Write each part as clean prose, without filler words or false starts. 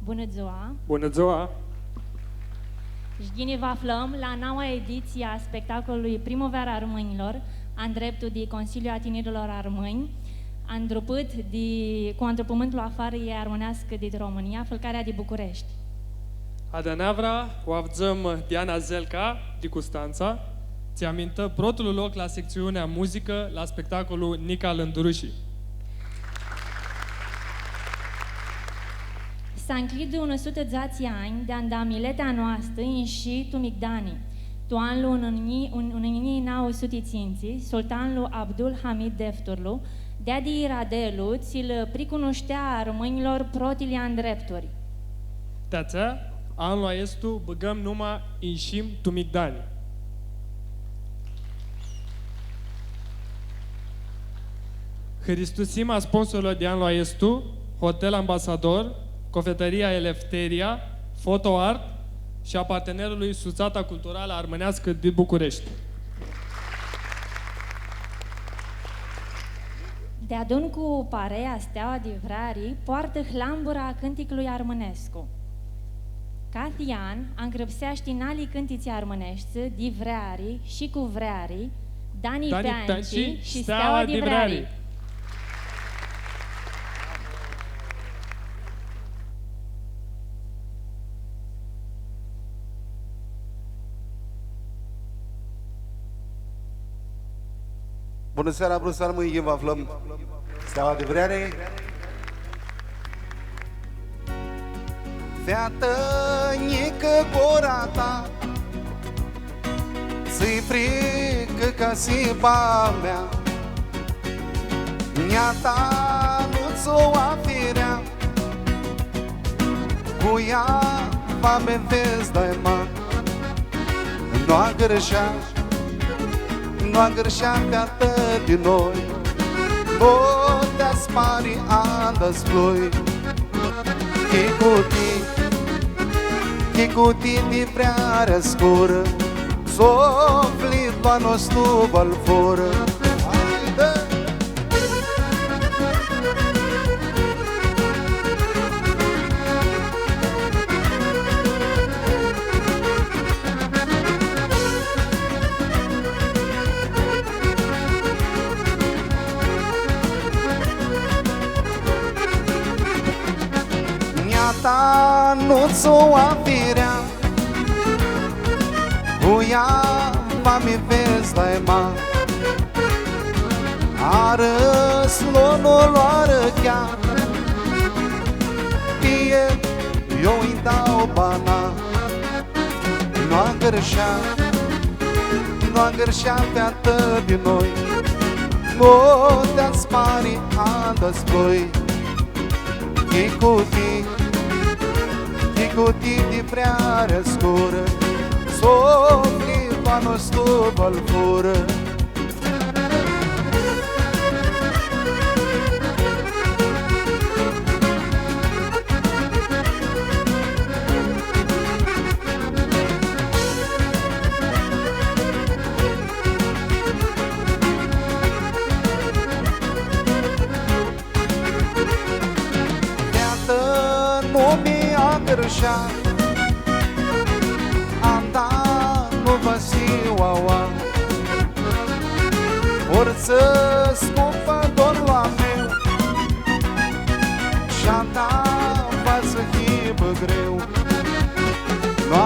Bună ziua! Bună ziua! Jgini vă aflăm la noua ediție a spectacolului Primăvara Armânilor, andreptul de Consiliul Atinerilor Armâni, andrupât cu andrupământul afară e armânească de România, Fălcarea de București. Adanavra, o avzăm Diana Zelca, de Custanța, ți amintă protul loc la secțiunea muzică la spectacolul Nica Lândurușii. Sanclidu 100 ani de andamiletea noastră înși tu migdani. Tu anlu unii nau sutiținții, sultanul Abdul Hamid Defturlu, dea de Iradelu, ți-l pricunoștea românilor protilian drepturi. Teațea, anul estu băgăm numai înșim tu migdani. Hristusima sponsorul de anul estu, Hotel Ambasador, Cofetăria Elefteria, Photo Art și a partenerului Suțata Culturală Armânească din București. De adun cu parea Steaua de Vrarii poartă hlambura cânticului armânescu. Cathian îngrăpseaște nalii cântiții armânești, de Vrarii și cu Vrarii, Dani Peanci și Steaua de Vrarii. Bună seara, Bruxelles, mâine vă aflăm Steaua de Vreare. Feată, nică gura ta, ți-i frică ca sipa mea, Niata nu-ți-o afirea, cu ea va bevezi daima, nu-a greșea. Nu-a greșea pe-atât din noi, nu te-a spari andă-ți plui. Chicutii de vrearea scură, soflit va nostru valforă. Ta nu-ți-o afirea, cu ea va-mi vezi daima, arăs nu luară chiar, fie eu îi dau bana, nu-a greșea pe-atât din noi, nu te-a spari andă-ți ploi. Chicutii de vrearea scură, soflit va nostru valforă.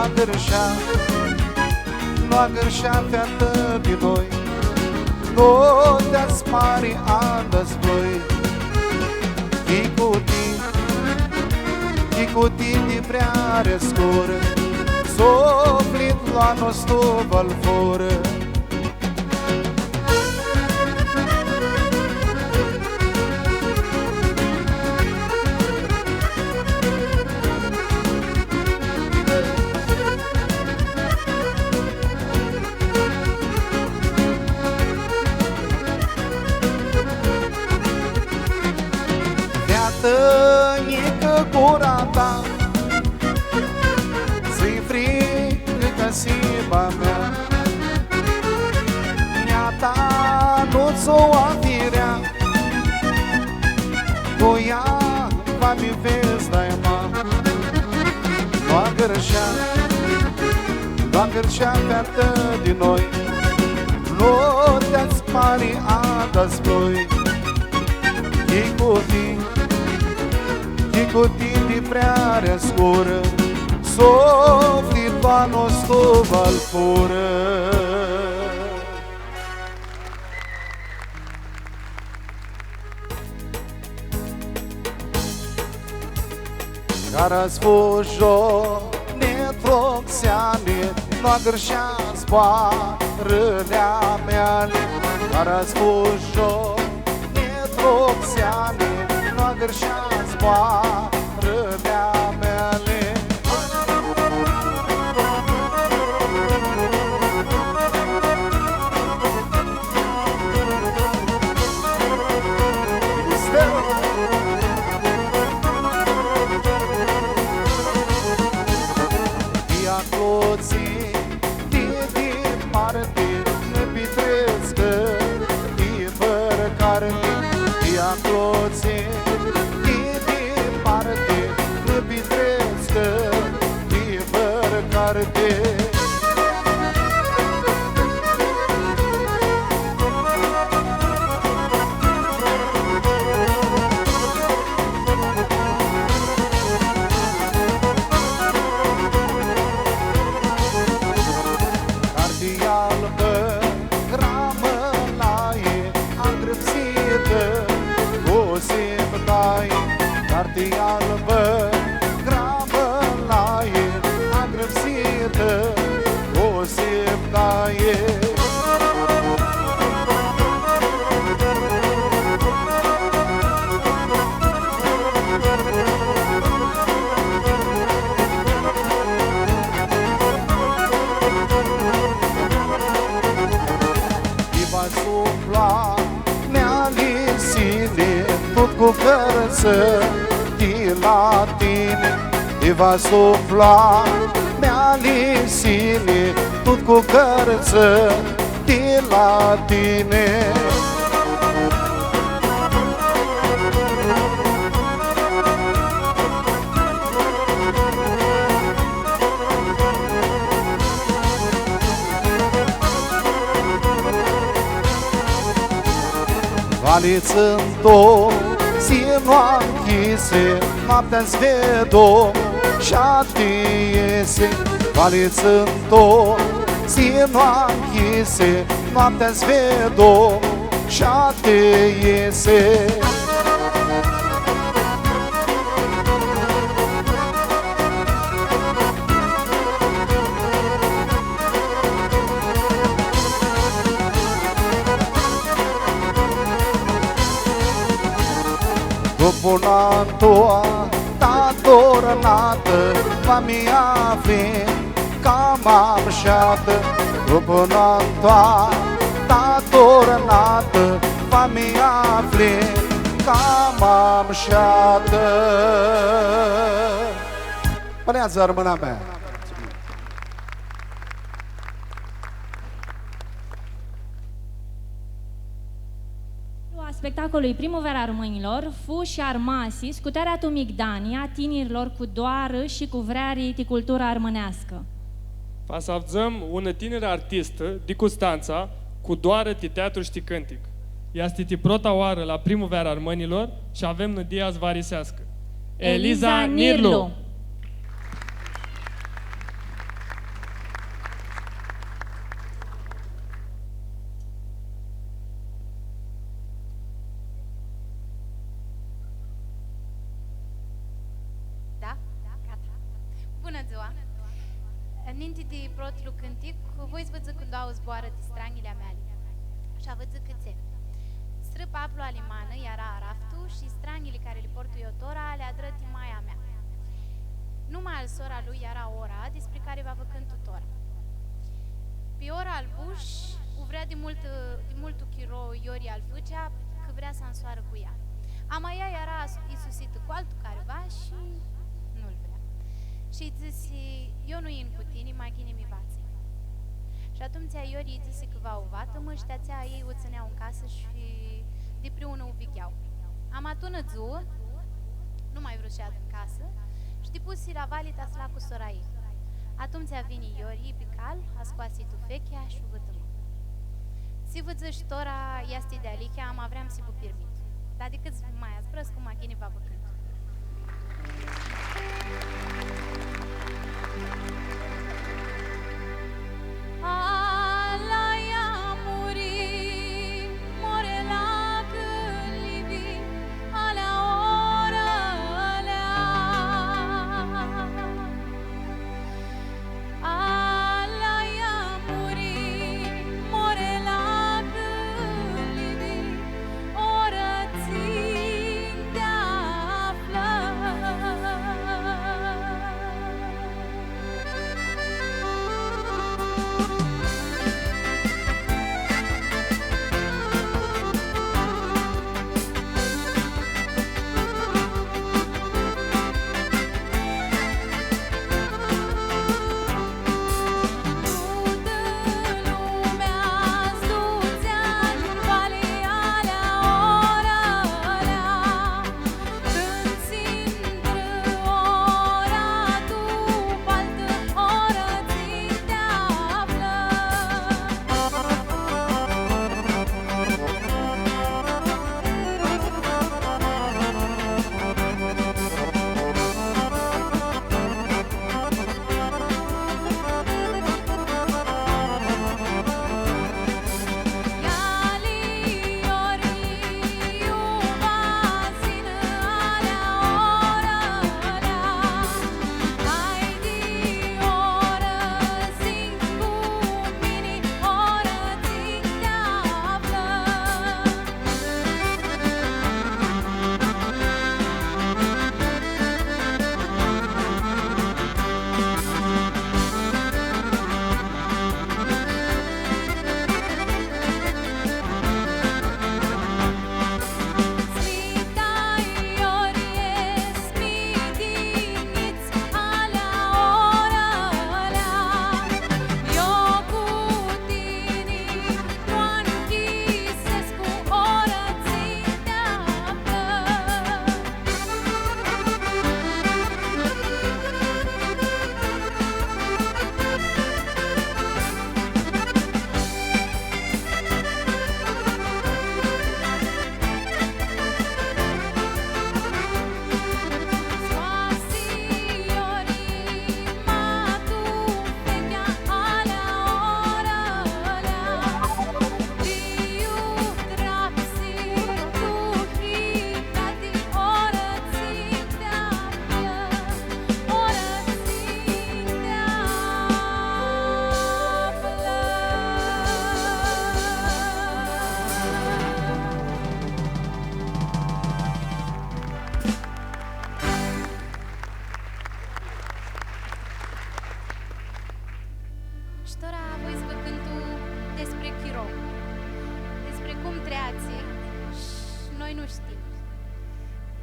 a gârșea, nu a gârșea feată din noi, nu te-ați mari andăs ploi. Icuti di prea rescură, soflit la nostru valforă. Tănică gura ta, zi frică ca siba mea, mea ta nu-ți o afirea, cu ea va mi vezi dai ma. Nu-a gârșea, nu-a gârșea feată din noi, nu te-ați pari adas ploi. Icuti di prea rescură, soflit la nostru valforă. Cara sfujo ne troxeane, nu-a gârșea zboarălea meale. Cara sfujo ne troxeane, nu-a gârșea zboarălea meale. Ia cloții de departe, ne pitrețcă de fără carne. Ia cloții de departe, ne pitrețcă de fără carne. Carte albă, gravă la el, agrăpsită, o septaie. I-va sufla nealisile, tot cu cărță de la tine. I-va sufla nealisile, tot cu cărță de la tine. Valițând-o, zi-noa închise, noaptea-ți ved-o și-a te iese. Valițând-o, zi-noa închise, noaptea-ți ved-o și-a te iese. După tua ta dornată, va mi fi ca mamșată. După tua ta dornată, va mi fi ca mamșată. Păneață rămâna mea. Spectacolului Primăvara Românilor, Fu și Armasi, scuterea tu migdania tinerilor cu doară și cu vreari cultura armânească. Pasavzăm una tineră artistă de Constanța cu doară de teatru și cântic. Este prota oară la Primăvara Armânilor și avem nădia zvarisească. Eliza Nirlu. Bună ziua! Ninti de protlu cântic, voi văză când au zboară de strangile mele. Și a văză câțe. Strâp aplu alimană, iara araftu și strangile care le portu eu tora, le adrăti maia mea. Numai al sora lui iara ora, despre care va văcând tutora. Pe ora al buș, vrea de multul chiro iori al fâcea, că vrea să însoară cu ea. Ama ea era isusită cu altul careva și nu-l vrea. Și îi zise, eu nu-i cu tine, mai ghine mi vață. Și atunci iori îi zise că va o vată, mă, și tațea ei o țineau în casă și de preună o vigheau. Am atună ziua, nu mai vrut în casă, și de pus la valita sla cu sora ei. Atunci vine iori pe cal, a scoase tufechea și o vătămă. Si văză și tora, este de alichea, am vreau să vă permit. Dar decât mai ați brăs cu machine va văcând.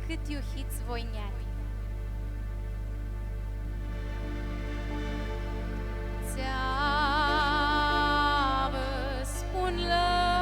Cât iuhiți voi neati. Ți-a vă spun lăi,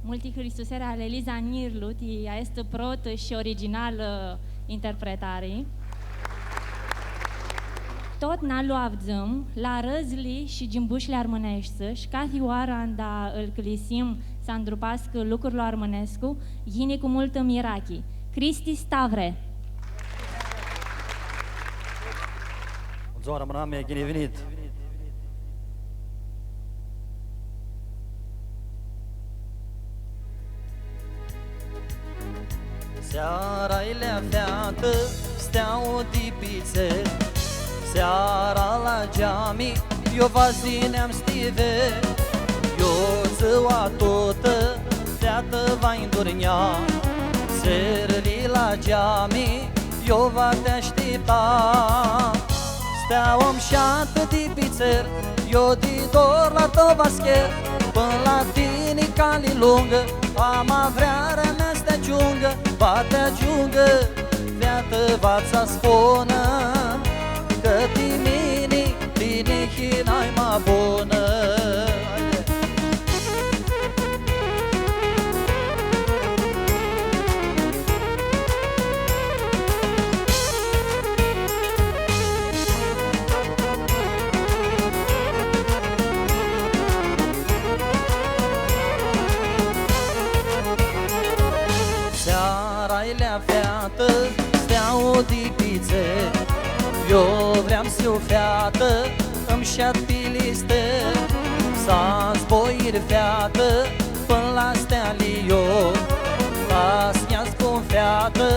Multichristosera Elisa Nirlut a este prot și original interpretare. Tot nalu avdzăm, la răzli și gimbușle armânești, și ca hioara anda îl clisim să îndrupască lucrurile armânescu, ghini cu multă mirachi. Cristi Stavre. Zoara mâname, ghini venit. Seara-i lea feată, steau tipițe, seara la geami, eu vazineam stive, eu țăua totă, feată va îndurnea, serli la geami, eu va te aștepta. Steau-mi șată tipițer, eu di dor la tău vascher, până la tine cali lungă, ama vrearea mea să te ajungă, va te ajungă, feată va-ți spună, că tine n-ai mai bună. Seara-i-lea feată, steau dipițe, eu vreau să o feată, îmi șat piliste, s-a zboir feată, până la steali eu, las-mi-a spun feată,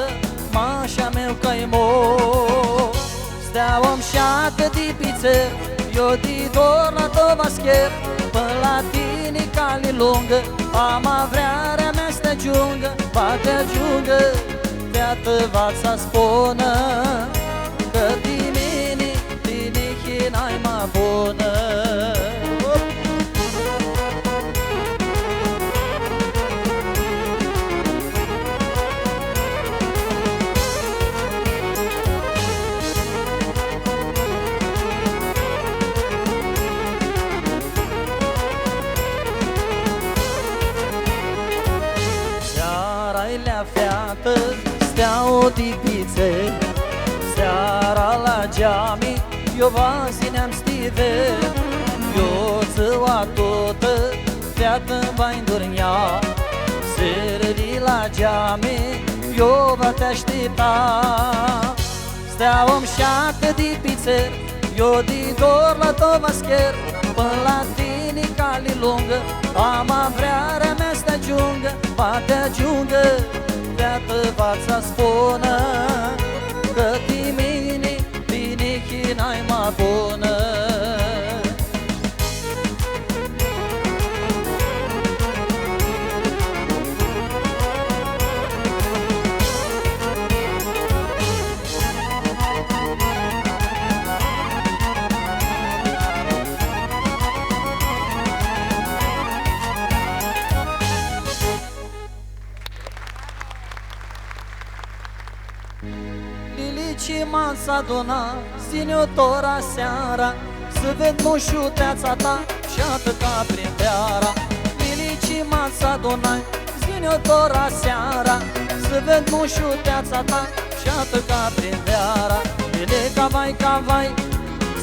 mașa meu că-i mo. Steau-mi șată dipițe, eu di dor la tău vascher, până la tine cali lungă, ama vrearea mea să te ajungă, va te ajungă, feată va-ți spună, că tine n-ai mai bună. Seara-i-lea feată, steau tipițe, seara la geami, eu vazineam stive, eu țăua totă, feată va îndurnea, serli la geami, eu va te aștepta. Steau-mi șată dipițer, eu di dor la tău vascher, până la tine cali lungă, ama vrearea mea să te ajungă, va te ajungă, feată va-ți spună, că tine n-ai mai bună. Milicima s-a adunat, zine-o tora seara, să ved moșuteața ta și atâca prin teara. Milicima s-a adunat, zine-o tora seara, să ved moșuteața ta și atâca prin teara. Lele cavai, cavai,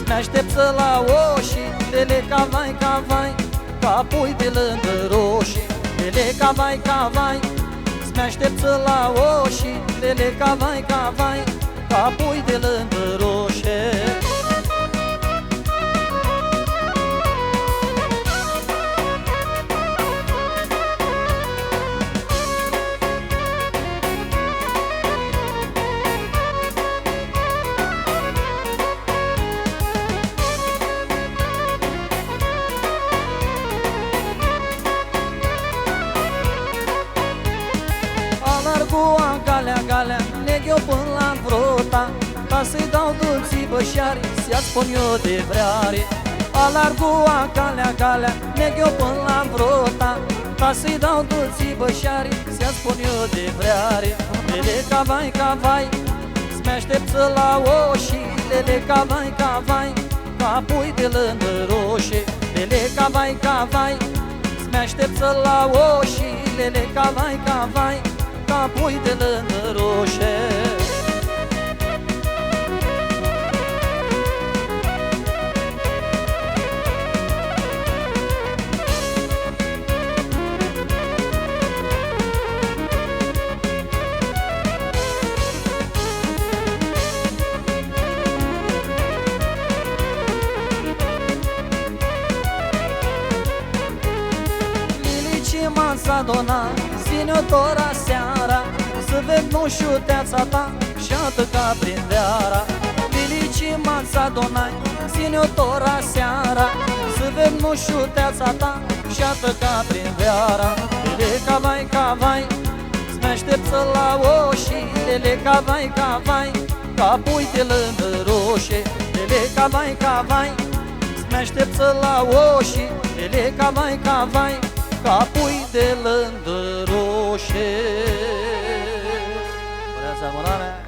mi-aștept să la oșii. Lele cavai, cavai, ca pui de lângă roșii. Lele cavai, cavai, mi-aștept să la oșii. Lele cavai, cavai, ca pui de lângă roșie. Galea, galea, leg eu până la vrota, ca să-i dau dulții bășiari, să-i spun eu de vreare. Alargua, galea, galea, leg eu până la vrota, ca să-i dau dulții bășiari, să-i spun eu de vreare. Lele cavai, cavai, mi-aștept să la oșii. Lele cavai, cavai, ca pui de lângă roșii. Lele cavai, cavai, mi-aștept să la oșii. Lele cavai, cavai, ca pui de lângă roșie. Milicima s-a adunat, zine-o tora seara, să ved moșuteața ta și atâca prin veara. Milicima s-a adunat, zine-o tora seara, să ved moșuteața ta și atâca prin veara. Lele cavai, cavai, mi-aștept să la oșii. Lele cavai, cavai, ca pui de lângă roșie. Lele cavai, cavai, mi-aștept să la oșii. Lele cavai, cavai, ca pui de lângă roșie. Bună seara!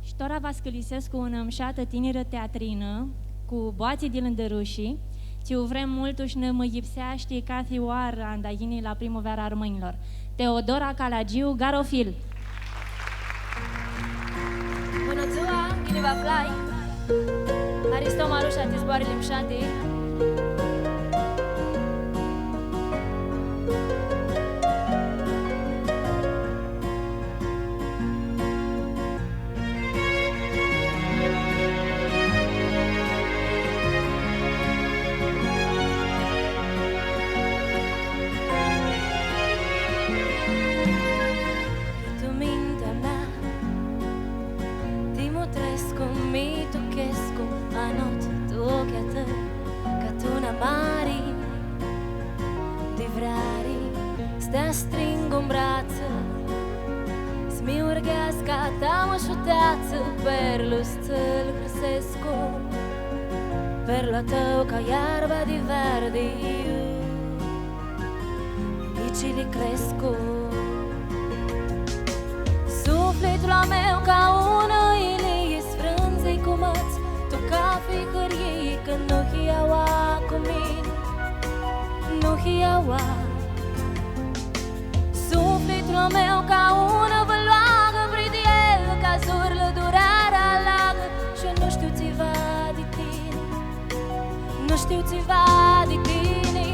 Ștora Vascălisescu, una mșată tineră teatrină, cu boații de lândărușii, ci vrem multuși ne mă ipseaște ca fioară andainii la primăvara armânilor. Teodora Calagiu, Garofil. Bună ziua, cine va fly? Aristo Marușa, te zboarele mșante. Te stringo in braccio, smiurga scatta una sciutazza per lo stel crescesco, per la tocca iarba di verde io, dici li cresco. Sufletul la meu ca una ilie sfrânze cu măți, tu cafe hârghii că nu hiaua cu mine, nu hiaua. Sufletul meu ca una văloagă pridiel, ca zurlă durarea lagă. Și nu știu ceva de tine, nu știu ceva de tine.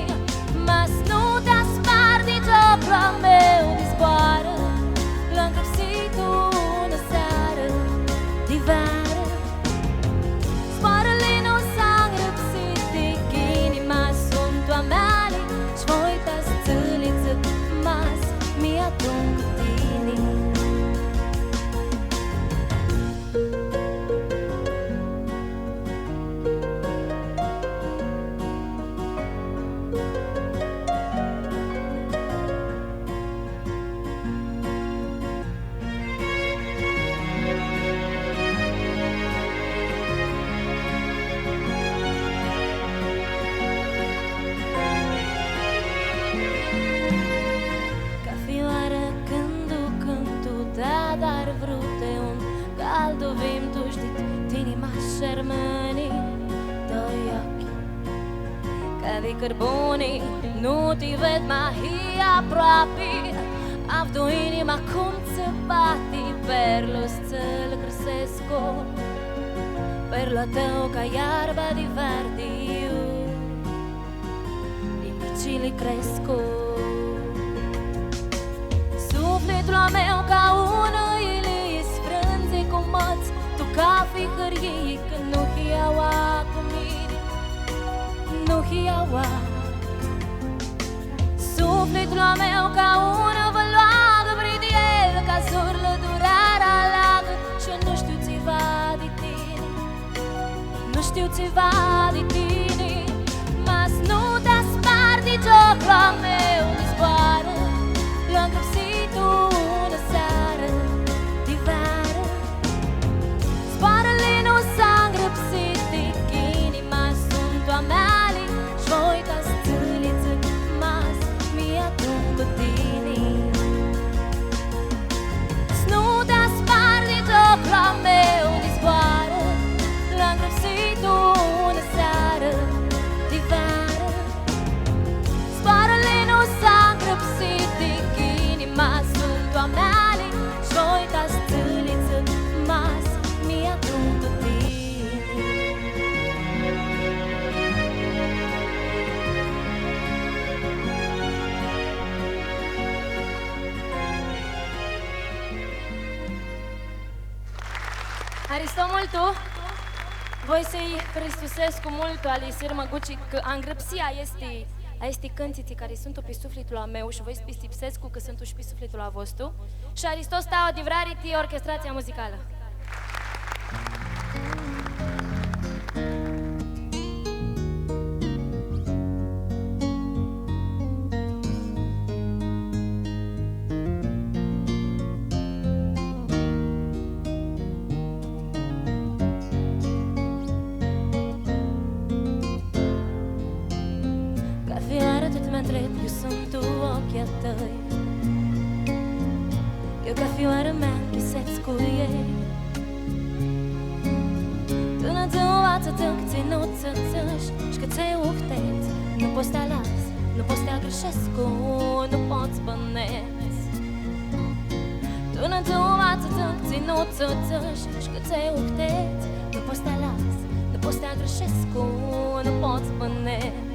Mas nu te spar de jobla meu de zboară, l-am găsit una seară de vară. Zboarele nu s-au răpsit de ghini, mas sunt oameni și voi ta stâliță, mas mi-atung tine. Ca fioară cântu, da, dar vrute un caldo vento știt tini ma scermani doi occhi ca di carboni non ti ved mai aproape avdo inima conservati per lo stelo crescesco per la teu ca iarba di verdi io i micili cresco sufletul meu ca una ili sfrânze cu măți tu ca fihării că nu hiaua cu mine nu hiaua sufletul meu ca una văloagă bridiel ca surlă durarea lagă și nu știu ceva de tine nu știu ceva de tine mas nu te spar de joc la meu mi zboară l'îngropsitu una seară de vară zboară-le nu s-a îngrăpsit de inima sunt oameni și voi ca stâliță mas mi-adun cu tine nu te spar de joc la meu de zboară l'îngropsitu una seară de vară zboară-le nu s-a îngrăpsit de inima sunt oameni și voi ca stâliță mas mi-adun cu tine Aristo multu, voi să-i Hristusescu multu ali sirma guci că angrăpsia este cântiții care sunt pe sufletul a meu și voi spistipsescu că sunt și pe sufletul a vostru și Aristos stau adivrariti orchestrația muzicală. Ca fioară tot mă întreb, eu sunt tu ochii tăi eu ca fioară mea chiseți cu ei tu nu te uață tânc ținut să-ți și că ți-ai uhteți nu poți te las, nu poți te agreșesc nu poți băneți tu nu te uață tânc ținut să-ți și că ți-ai uhteți nu poți te las, nu poți te agreșesc nu poți băneți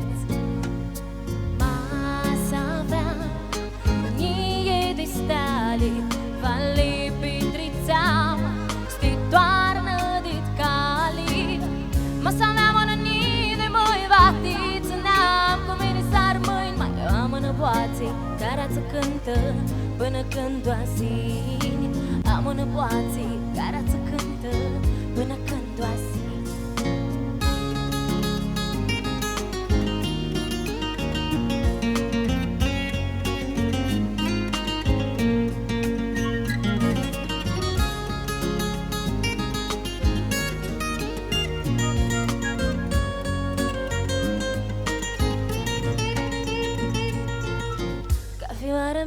stali vali pitrițam sti toarnă dit cali ma s-aveam în nide măi vatiți n-am cu mine s-ar mâini mai am în boații care ață cântă până când doasini am în boații care ață cântă până când doasini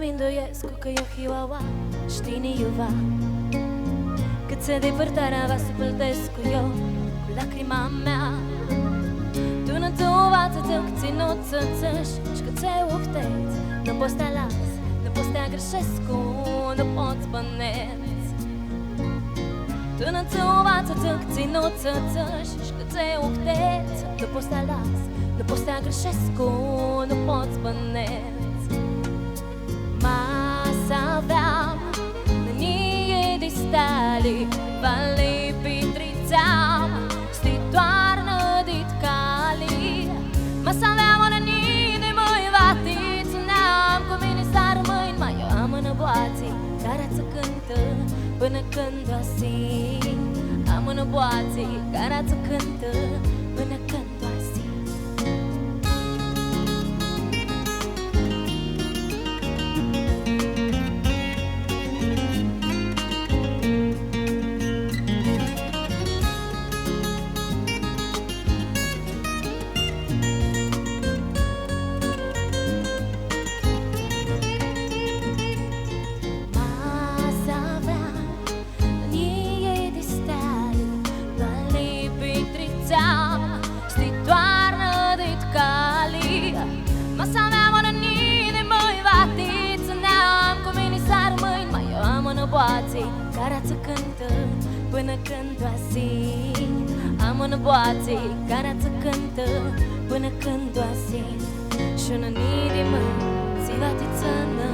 Mindoiesc că eu hiuaua știni iuva cât se depărtarea va să plătesc cu eu cu lacrima mea tu nu te uvață tânc ținut să-ți și că ți-ai uhteți nu poți te las, nu poți te agreșesc nu poți băneți tu nu te uvață tânc ținut să-ți și că ți-ai uhteți nu poți te las, nu poți te agreșesc nu poți băneți mas aveam mânie de stali vali pitrițam sti toarnă dit cali mas aveam mânie de măi vatiți n-am cu mine s-ar mâini mai eu am în boații care ață cântă până când doasini am în boații care ață cântă până când doasini care-ți cântă până când o zi. Am un boațe care-ți cântă până când o zi. Și un inimă ți va te țână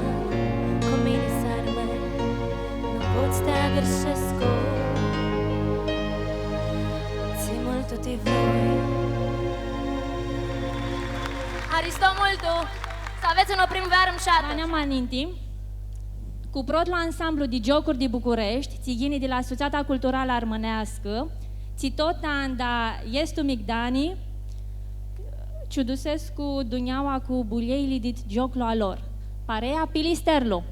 cu mine sarmă. Nu poți te agreșesc ți mult te voi. Aristomultu, să aveți un primăvară mșată. Ne-am amintit cu prot la ansamblu de Giocuri de București, țighinii de la Asociația Culturală Armânească, ți tot anda Estu Migdani, ciudusescu Duneaua cu bulieili dit Gioclo alor. Parea Pilisterlo.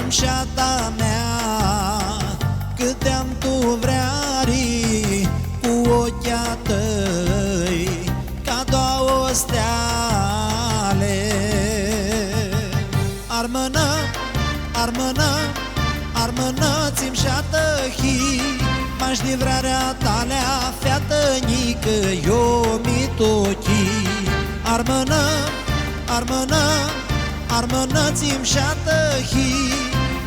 Șata mea, cât te-am tu vreari cu ochia tăi, ca două steale. Armână, armână, armână, ți-mi șată hi, m-aș de vrearea talea, featănică, eu mi tochi. Armână, armână, armână, ți-mi șată hi,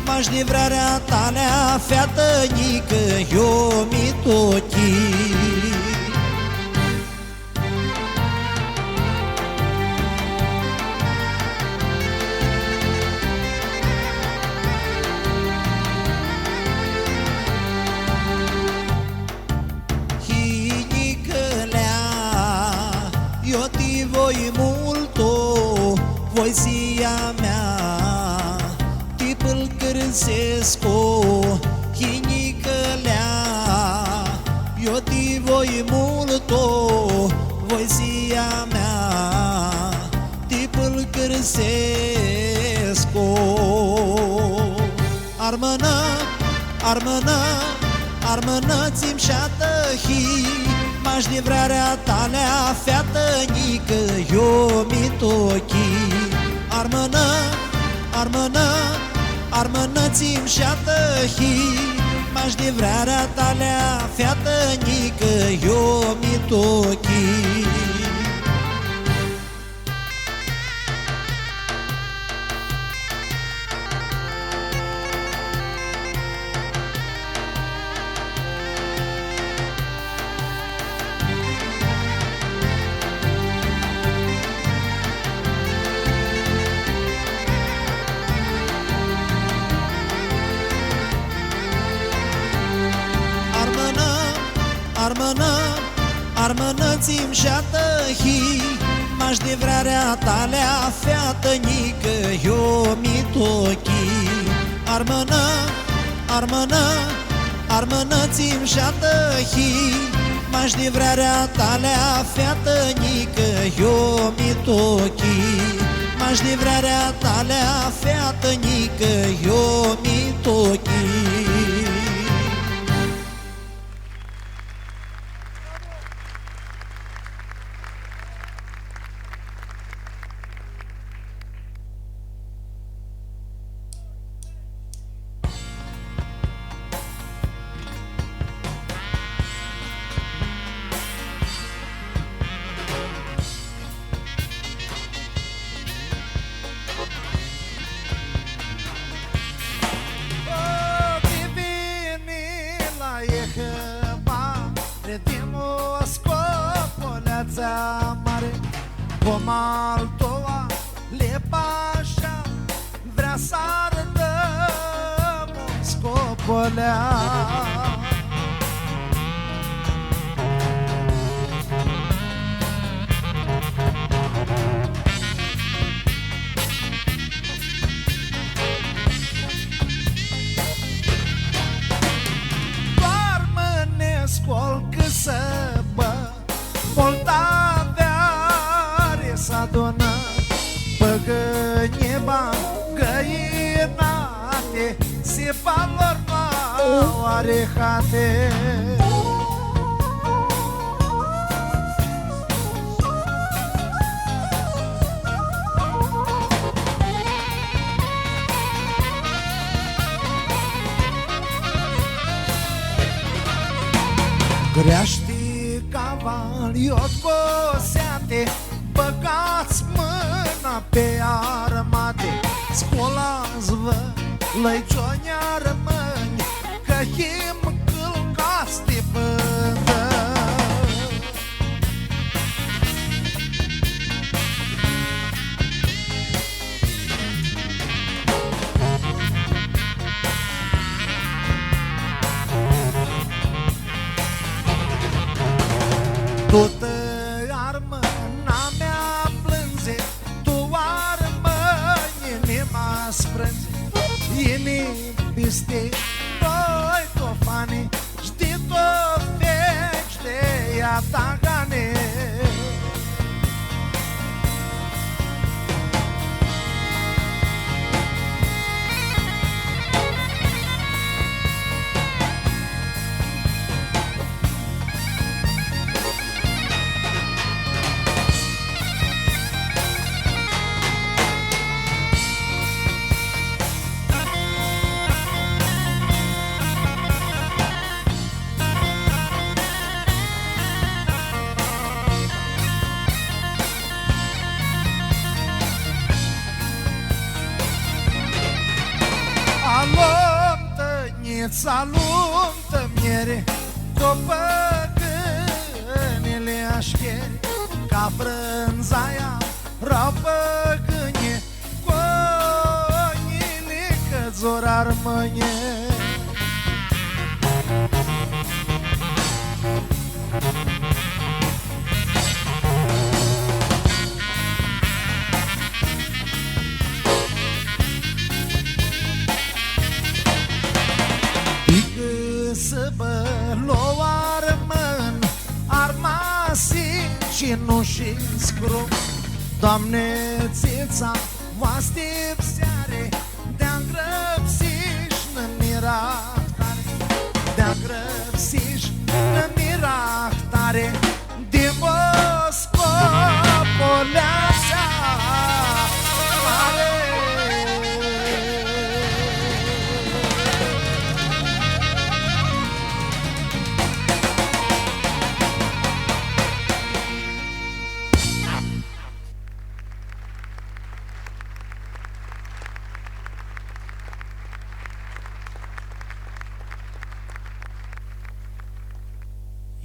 m-aș de vrearea talea, featănică, eu mi tochi. Voi multo, voi sia mea, tipul cârsesco, hinicălea. Eu ti voi multo, voi sia mea, tipul cârsesco. Armână, armână, armână, ți-mi șată hi, m-aș de vrearea talea, featănică, eu mi tochi. Armână, armână, armână, ți-mi șată hi, m-aș de vrearea talea, featănică, eu mi tochi. Armână, armână, ți-mi șată hi, m-aș de vrearea talea, featănică, eu mi tochi. Armână, armână, armână, ți-mi șată hi, m-aș de vrearea talea, featănică, eu mi tochi. M-aș de vrearea talea, featănică, eu mi tochi. Oh! Cârța mare, cum altoa le pașa, vrea să arătă Moscopolea. Doar mănescol că să bă, Moldaveare s-adună, păgânie bani, găinate, se valor oarehate. Greaști cavaliot coseate, băgați mâna pe armate, scolați-vă lăicionia rămâni, că him călcați de până. Tot armă n-a mea plânge, tu armă inima sprânge, inii piste, doi tofane, știi tot fește ea tagane. Aluntă miere, copăgânile așchiere, ca frânzaia rau păgânie, coinile că-ți-or armânie. Să vă lua rămân armasi și nu și scrum. Doamne, țița voastră seare, de-a grăbsiși nămirahtare, de-a grăbsiși nămirahtare, de Moscopoleața mare.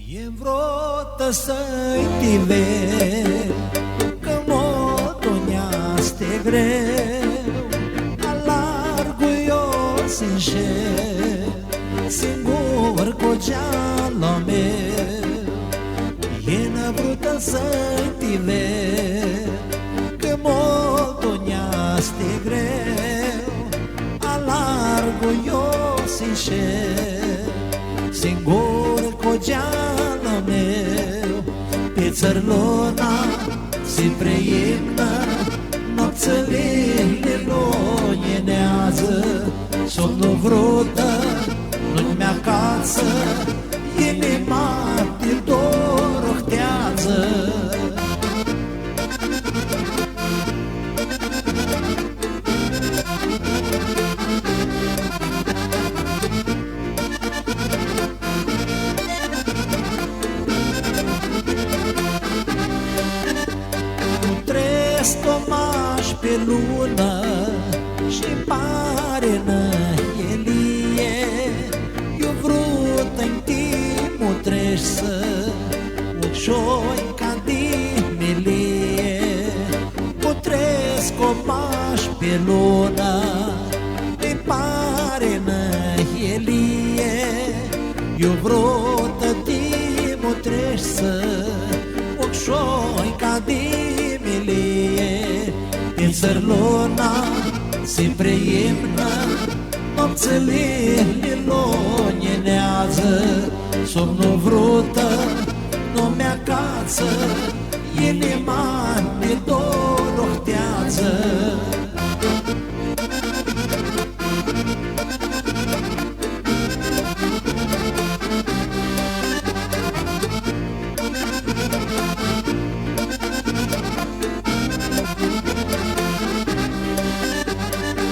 E vrotă să-i tive, că motoneaste greu, alargu eu sincer, singur cu geala meu. E vrotă să-i tive, că motoneaste greu, alargu eu sincer, singur cu geala meu. Pe țărlona se preiecnă, nopțălile loienează, somnul vrotă nu-mi acasă, inima de dor ochtează. Stomaș pe lună și pare năielie, eu vrut în timpul treci să ușoi ca din de lună îi pare năhelie. Eu vreo timu treșă ocșoi ca dimilie. În țăr luna se preimnă, nopțele lilonjenează. Somnul vrută nu mi-acață, inima de dorohtează.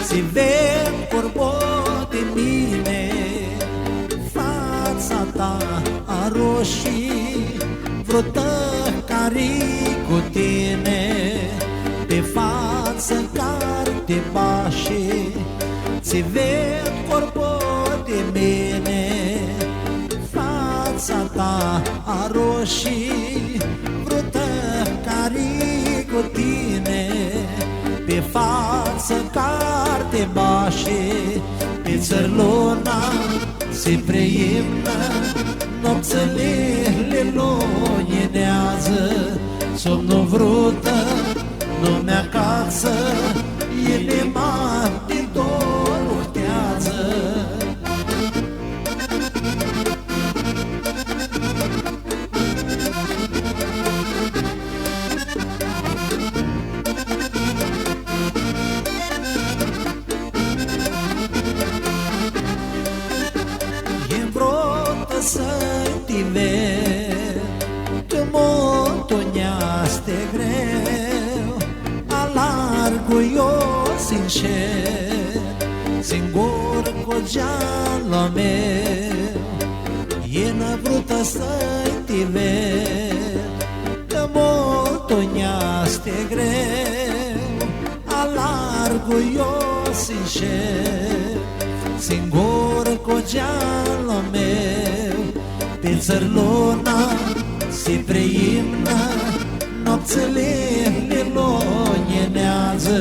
Se vede corbot de mine, fața ta a roșii, vreo tăcarii cu tine, pe față carte bașii. Se vede corbot de mine, fața ta a roșii, vreo tăcarii cu tine, pe față carte bașii. Pe țăr luna se preimnă, nopțele lilonjenează. Somnul vrută nu mi-acață, inima din dorohtează. Să-ti ved că montoneaste greu, alargo eu sincer, singur cu gealul meu. E năvrută să-ti ved că montoneaste greu, alargo eu sincer, singur cu gealul meu. Pe țăr luna se preimnă, nopțele lilonjenează.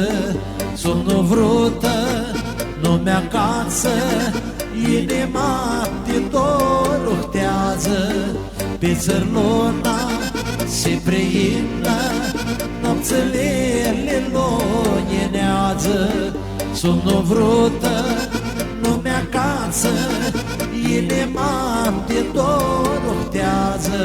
Somnul vrută nu mi-acață, inima din dorohtează. Pe țăr luna se preimnă, nopțele lilonjenează. Somnul vrută nu mi-acață, inima de dorohtează.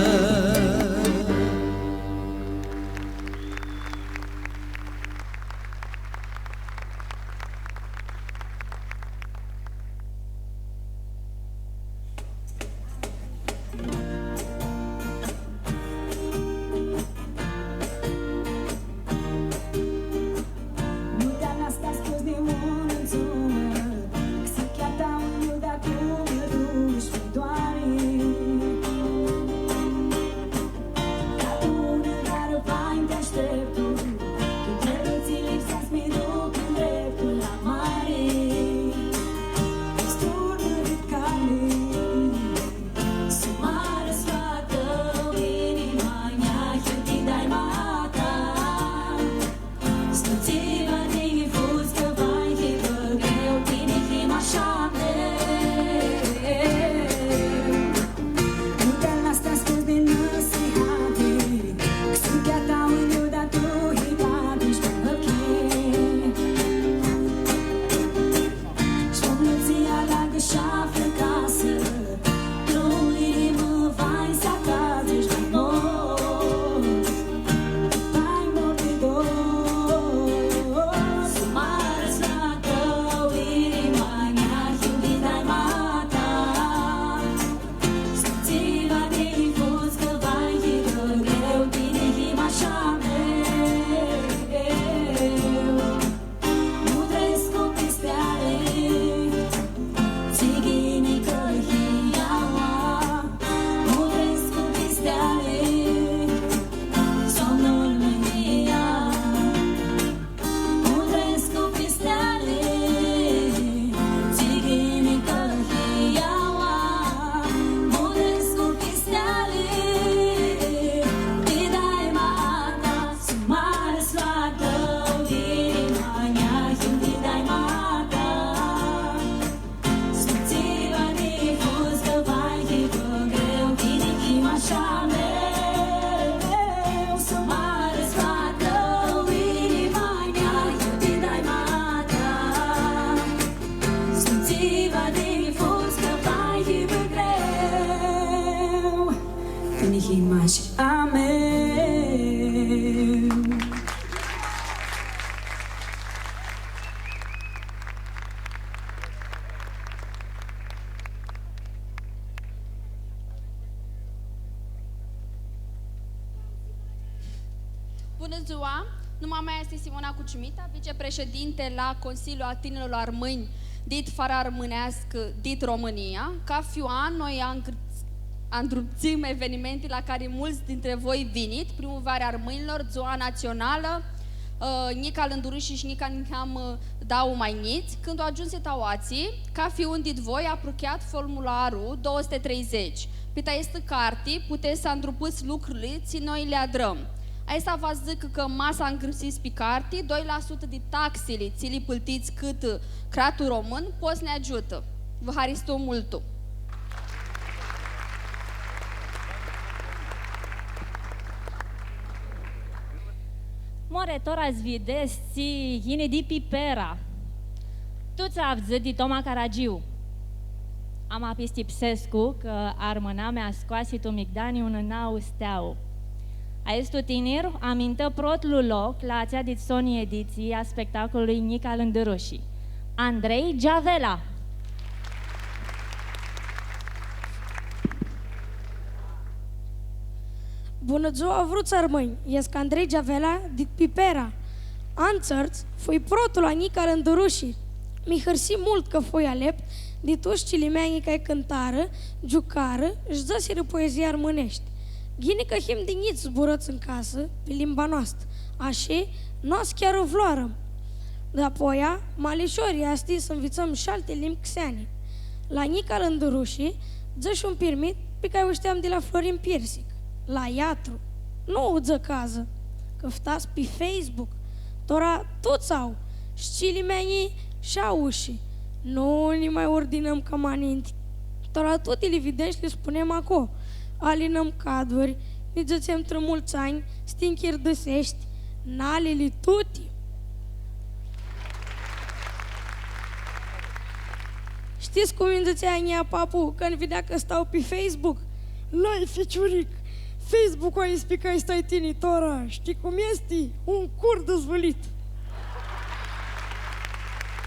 ich imași. Amen. Bună ziua! Numai mea este Simona Cucimita, vicepreședinte la Consiliul al Tinerilor Armâni, dit Fara Armânească, dit România. Ca fiuan, noi îndrupțim evenimente la care mulți dintre voi vinit, Primăvara Armânilor, Ziua Națională, Nica Lânduruși și Nica Niham dau mai niți. Când au ajuns etaoații, ca fiund dit voi, a apropiat formularul 230. Pita este carti, puteți să îndrupâți lucrurile, ți noi le adrăm. Asta vă zic că masa îngârsiți pe carte, 2% de taxele ți le plătiți cât cratul român, poți ne ajută. Vă haristu multu! More tora zvidesti hine di pipera. Tu ți-a di Toma Caragiu. Am apistipsescu că armâna mea scoasi tu migdani un nau steau. A estu tinir, amintă protlul loc la acea ediție ediții a spectacolului Nica Lândâroși. Andrei Giavela. Bună ziua, vruți armâni! Iesc Andrei Giavela, dit Pipera. Anțărți, fui protul la Nica Lândâroși. Mi hărsi mult că foi alept, dit ușcili mea ca cântară, giucară, își zăsiră poezii armânești. Ghini că him diniți zburăți în casă, pe limba noastră, așa, n-ați chiar o vloară. De-apoia, malișorii asti să învițăm și alte limbi xeane. La Nica Lândâroși, dă-și un pirmit pe care o știam de la Florin Piersic. La iatru, nu o dă cază, că ftați pe Facebook, tora toți au, șcili meni și au uși. Nu ni mai ordinăm ca maninti, tora tot televidenți le spunem acolo. Alinăm caduri, ne dățem mulți ani, stinchiri dăsești, nalele tuti. Știți cum îmi dățea Ania papu când vedea că stau pe Facebook? Lai, ficiuric, Facebook-ul ai spica stai tinitora, știi cum este? Un cur dezvălit.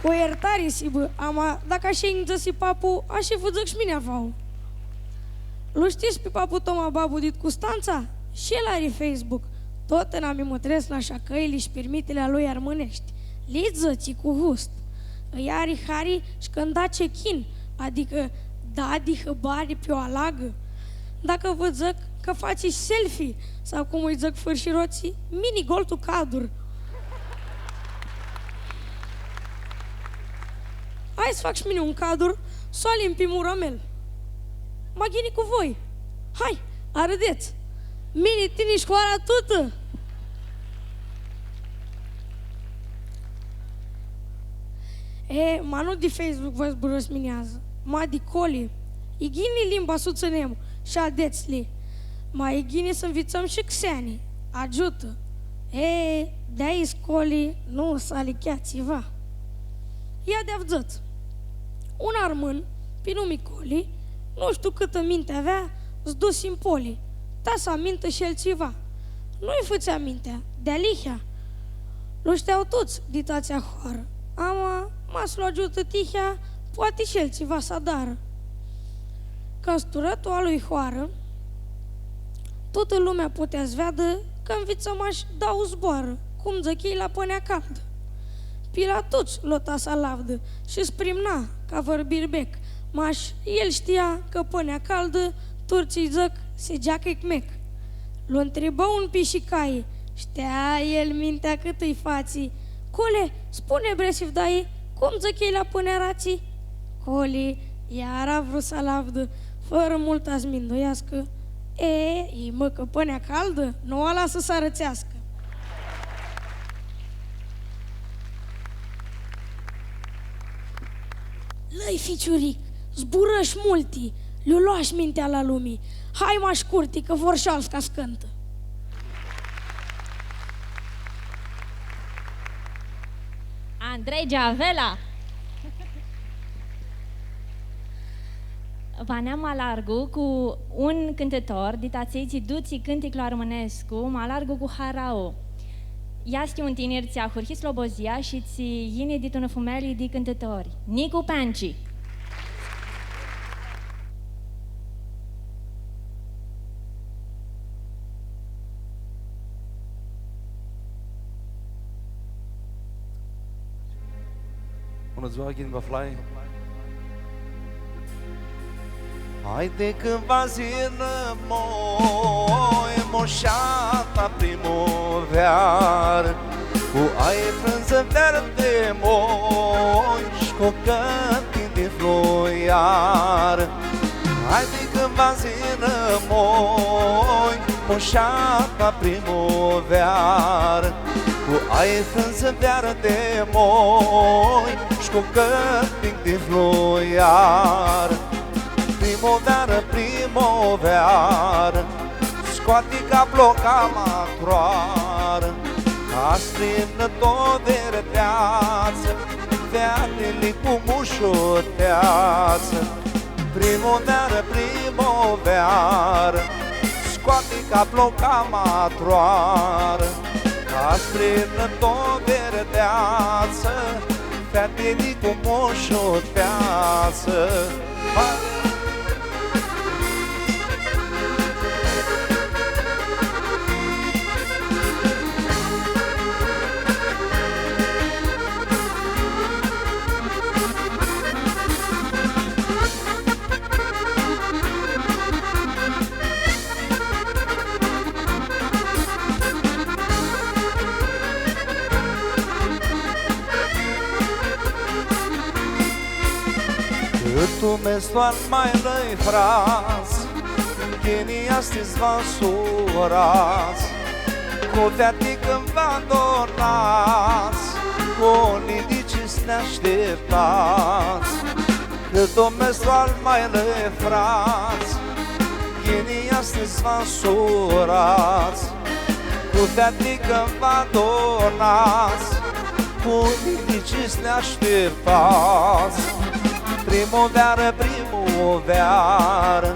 Cu iertare, sibă, ama, dacă așa îmi dăsi papu, așa vă zic și mine avau. Lu știți pe papu Toma Babu dit Custanța? Și el are Facebook. Tot în ami mătresc la șacăile și permitele a lui armânești. Lidzății cu gust. Îi are hari și când da cechin, adică da dihă bani pe o alagă. Dacă vă zic că faci selfie sau cum îi zic fârșiroții, mini goltul cadur. Hai să fac și mine un cadur, să o alim pe muramel. Maghini cu voi. Hai, arădeți. Mini tini școala tută. Ma nu de Facebook vă zburăsminează. Ma de coli. E ghini limba suțănem și adeți-li. Ma e ghini să învițăm și xeanii. Ajută. De-aia scoli nu să alicheați-va. Ia de-avzăți. Un armân, pe nume Coli, nu știu câtă minte avea, îți dus în poli. Ta să amintă și el ceva. Nu-i făcea mintea, de-a lihea. Nu știau toți ditația hoară. Ama, m-ați luat ajută tihea, poate și el ceva să adară. Ca sturătul a lui hoară, toată lumea putea-ți vedă că în vițămaș dau zboară, cum zăchei la pânea caldă. Pila toți lota sa lavdă și sprimna ca vorbir bec. Maș, el știa că pânea caldă, turcii zăc, se geacă ecmec. L-o întrebă un pișicaie, știa el mintea cât îi fații. Cole, spune bresiv daie, cum zăchei la pânea rații? Cole, iar a vrut să lavdă, fără mult a-ți mindoiască. Mă, că pânea caldă, nu o lasă să rățească. Lăi, ficiuric, zburăși multi, le-o luași mintea la lumii. Hai, maș curti, că vor și-alți ca scântă. Andrei Giavela. Vanea Malargu cu un cântător, ditațeiții duții cânticul armânescu, Malargu cu Harao. Iasti un tinir ția Hurhi Slobozia și ți yini ditună fumeli di cântători. Nicu Panci. Bună ziua, Ghin Baflai. Haide cândva zi înămoi, moșata primăvară, cu aie frânză verde moi și cu cântin de floiară. Haide cândva zi înămoi, moșata primăvară, cu aie frânză verde moi și cu cântin de floiară. Primăvară, primăvară, scoate ca bloca matroară, ca strână tot verdeață, featele cu mușoteață. Primăvară, primăvară, scoate ca bloca matroară, ca strână tot verdeață, featele cu mușoteață. Tu mestoan mai lăi fraz, Ghinii astăzi v-a surați, cu veati când v-a donați, cu lidici ne așteptați. Că tu mestoan mai lăi fraz, Ghinii astăzi v-a surați, cu veati când v-a donați, cu lidici ne așteptați. Primăvară, primăvară,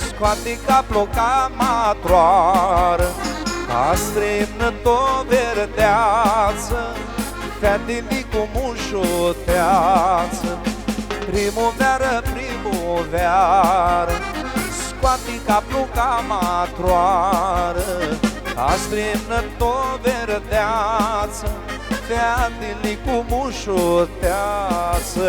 scoate ca ploca matroară, ca strâmnă tot verdeață, featele cu mușoteață. Primăvară, primăvară, scoate ca ploca matroară, ca strâmnă tot verdeață, featele cu mușoteață.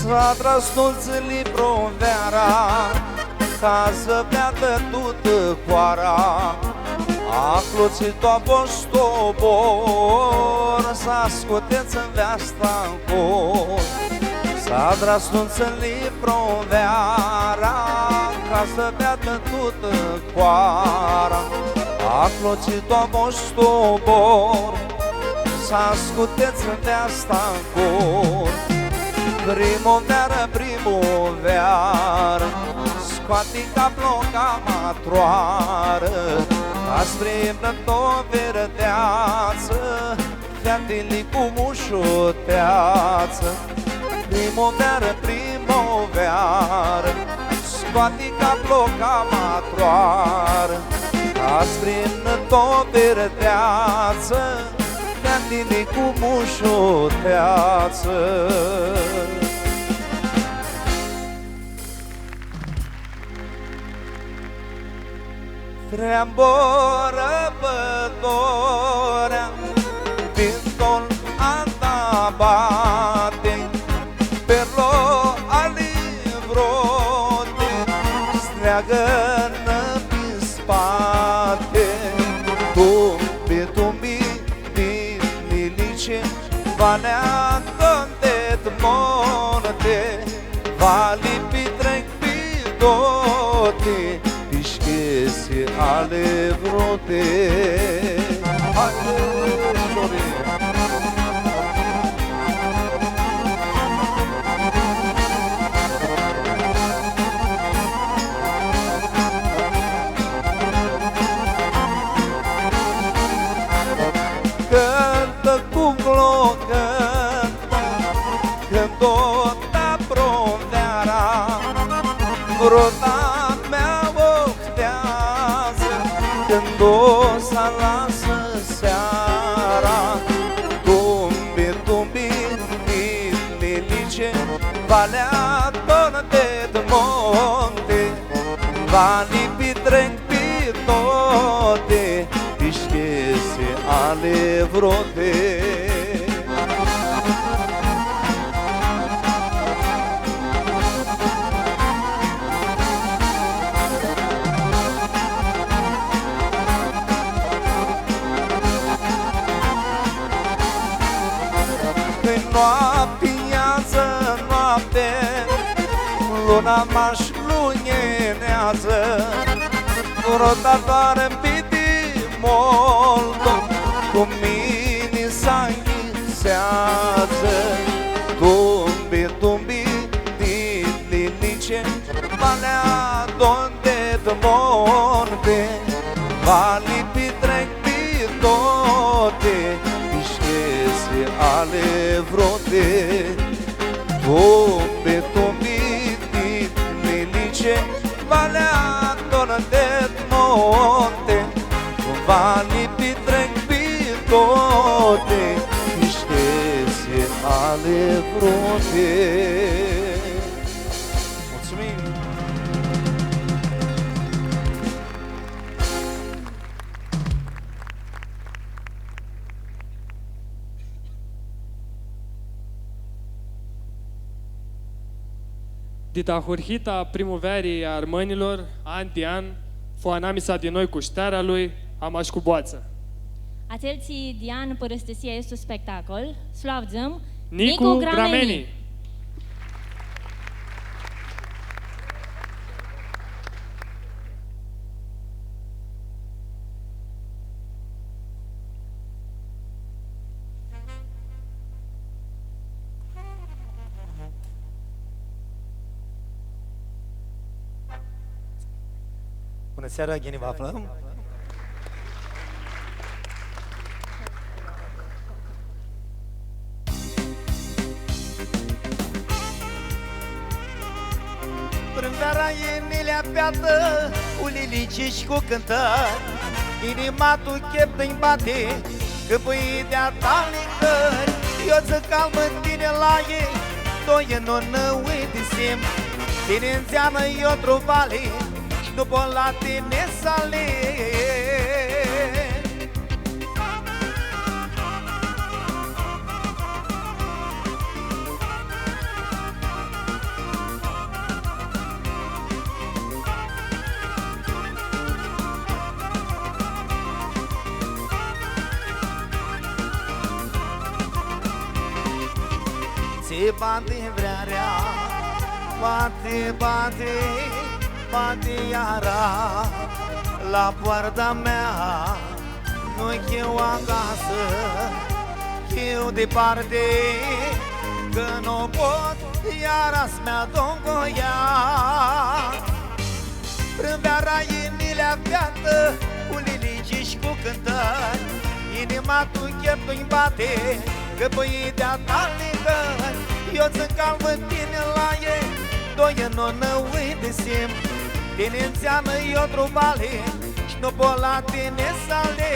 S-a tras stolțele provera, ca să beată tută coara. A cloțit-o apostobor, s-a scoteț în veasta-n cor. S-a tras stolțele provera, ca să beată tută coara. A cloțit-o apostobor, s-a scoteț în veasta-n cor. Primăvară, primăvară, scoate ca ploca matroară, ca strâmnă tot verdeață, featele cu mușoteață. Primăvară, primăvară, scoate ca ploca matroară, ca strâmnă tot verdeață, featele cu mușoteață. Treamboră pădorea, vintul andabate, perlo alivrote, streagă-nă prin spate. Tu, pe tu mi, Vanea donde monte, vali pi trec pi do. toate Pișchese ale vrote. Haide, Florin! Cântă cu glocă, când o ta provera, vrota mea ochtează, când o să lasă seara. Tumbi, tumbi, lilice, valea de monte, va lipi trec pe toate, pișchese ale vrote. Noapte-iază, noapte, luna m-aș lunenează, rotatoare-n piti molto, cu mine s-anghisează. Tumbi, tumbi, lilice, valea donde de monte, va lipi trec pe toate, pișchese ale vrote. Tumbi, tumbi, lilice, valea donde de monte, va lipi trec pe toate, pișchese ale vrote. Mulțumim! Dita hurhita primăverii armânilor, an de an, foanamisa din noi cu șteara lui, amaș cu boață. Acelții Dian părăstăsia este un spectacol, slavzăm Nicu Grameni. Bună seara, Gheni, vă aflăm? Prânzara e nelea beată, cu lilici și cu cântări, inima tu chep-i bate, că băi de-a ta licări. Eu zic calmă tine la ei, doi nu uite sim, tine înțeană eu truvale, după la tine sale. Se bate vrearea, bate, bate, bate iara la poarta mea. Nu-i eu acasă, eu departe, că nu pot iara-s mea dongoia. Prânveara e milea beată, cu lilici și cu cântări, inima tu chep-i bate, că băii de-a ta ligări. Eu ți calmă tine la ei, doi nu uite sim, tine înțeană eu truvale, și nu pot la tine sale.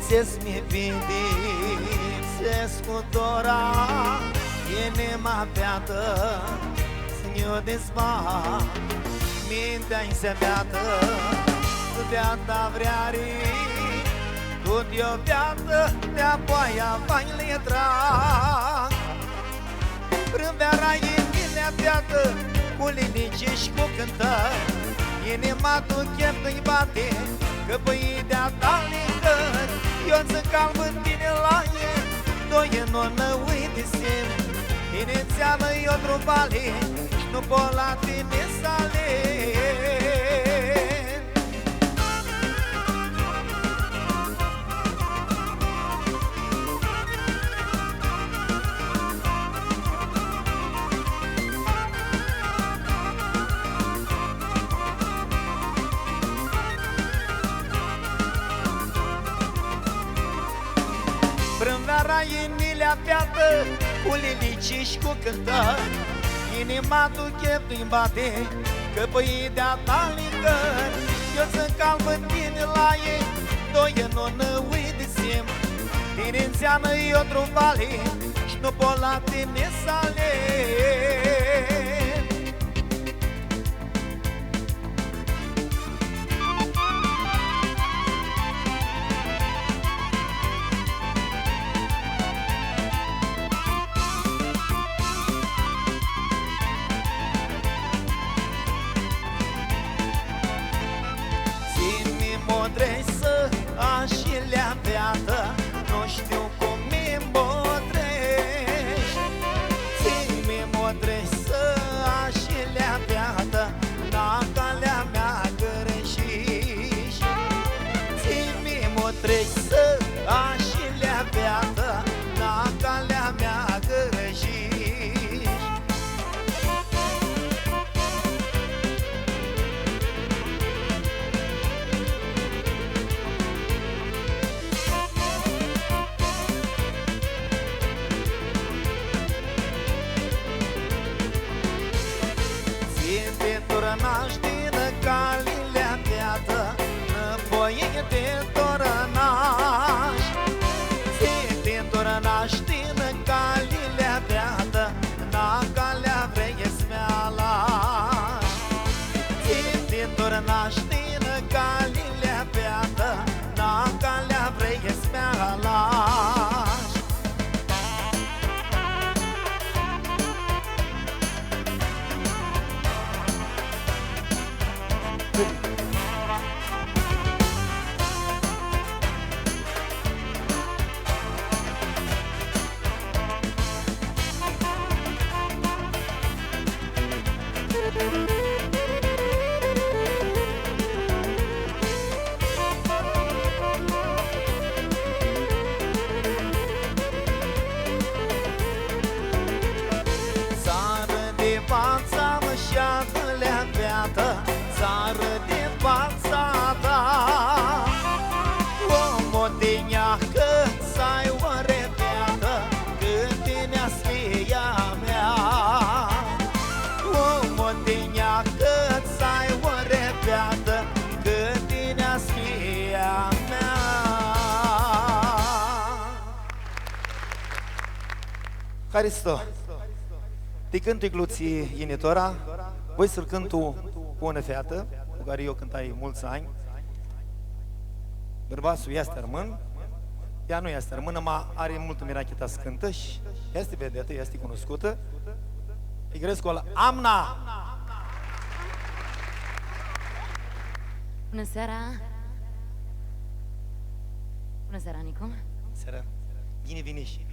Câți-mi vindi, se scutora, e nema beată, s-mi-o despa, mintea-i se beată, beata vreari, tu Cu o viață de-a boaia mai le trag. Primăvara e minea viață, cu linici și cu cântări. Inima tu chef nu-i bate, că băii de-a ta licări. Eu-ți calm în tine la el, doi în onă uite sim. Inițială eu drupale, nu pot la tine să aleg. Primăvara e milea beată, cu linici și cu cântări. Inima tu chef nu-i bate, că băii de-a ta licări. Eu sunt calm în tine la ei, doi în onă uite sim. Tine înseamnă eu trupale, și nu pot la tine să aleg. Așilea beată, nu știu cum mi modrești. Ții-mi modrești, așilea beată, na calea mea greșești. Ții-mi modrești, așilea beată, na calea mea greșești. Tornaș din calilea beată, năvoie de tornaș. Ții din tornaș din calilea beată, na calea vrei să-mi lași. Ții din tornaș din calilea beată, na calea vrei să-mi lași. Țară de fața ta, o modeneacă să ai o rebeată, când tine-a sfia mea. O modeneacă să ai o rebeată, când tine-a sfia mea. Haristo, te cânt igluții initora, voi să-l cânt tu cu o nefeată, cu care eu cântai mulți ani. Bărbatul este rămân, ea nu este rămână, ma are multă mirachita să cântă și este vedetă, este cunoscută. Îi gresc la Amna! Bună seara! Bună seara, Nicu! Bună seara! Bine veniși!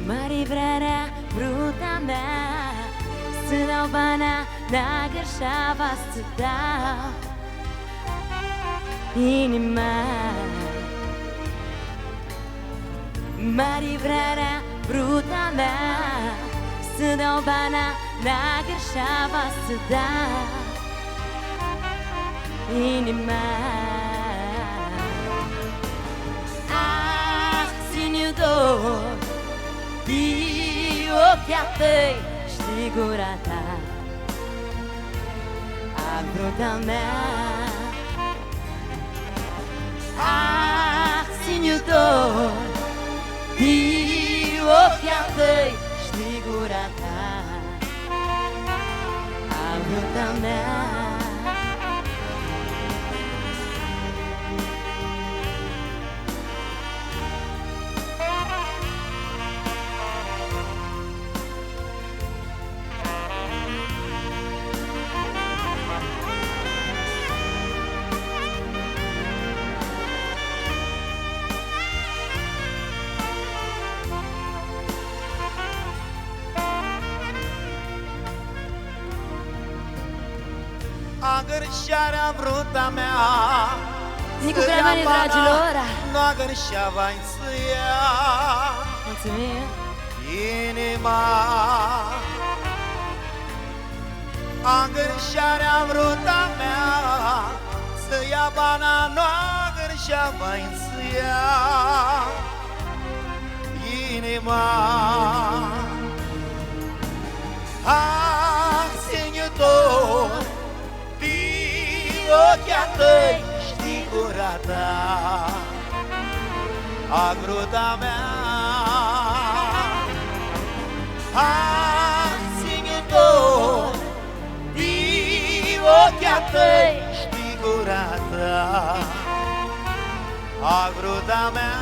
Mari vrarea bruta mea, să dau bana la gărșava să dau inima. Mari vrarea bruta mea, să dau bana la gărșava să dau inima. Ah, ține dor de ochii tăi și de gura ta, agruta mea. Ah, ține dor de ochii tăi și de gura ta, agruta mea. Agărșarea bruta mea Nicu Cremani, dragilor! Nu agărșeava să ia Mulțumim! Inima Agărșarea bruta mea să ia bana, nu agărșeava să ia Inima Ah, Senhor, ochii tăi și gura ta, agruta mea. Ah, Senhor, de ochii tăi și gura ta, agruta mea.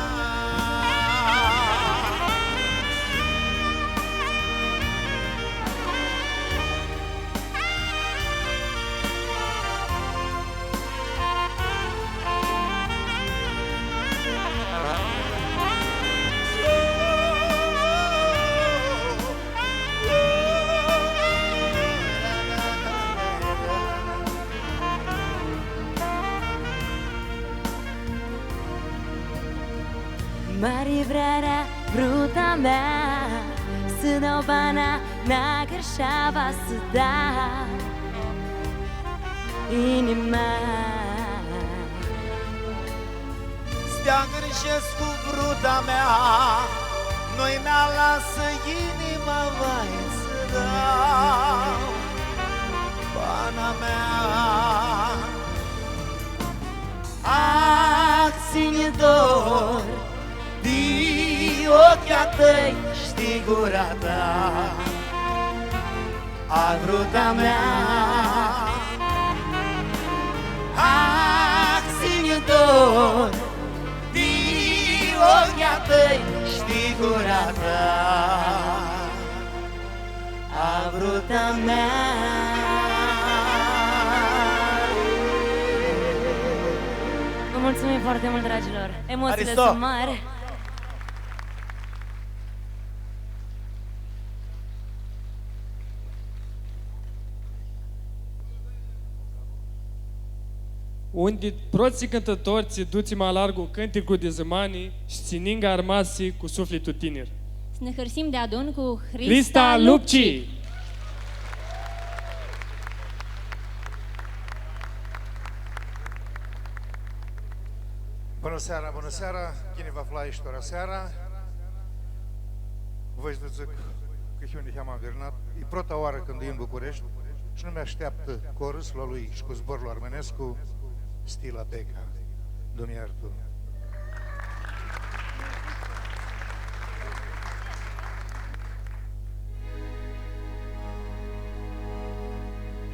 Mari vrarea bruta mea să dau bana, na gărșava să da inima. Stea gârșesc cu bruta mea, noi mi-a lasă inima, vai să dau bana mea. Ah, ține dor de ochii tăi și de gura ta, agruta mea. Ah, ține dor de ochii tăi și de gura ta, agruta mea. Vă mulțumim foarte mult, dragilor! Emoțiile Aristo. sunt mari! Unde proții cântători țiduți-mă largul cânticul de zămanii și țining armasii cu sufletul tineri. Să ne hărsim de adun cu Crista Lupci! Bună seara, bună seara! Cine va afla ești ora seara? Vă zic că și unde am agernat. E prota oară când e în București și nu mi-așteaptă corâsul lui și cu zborul armenescu Stila Beca. Domnul Iartu.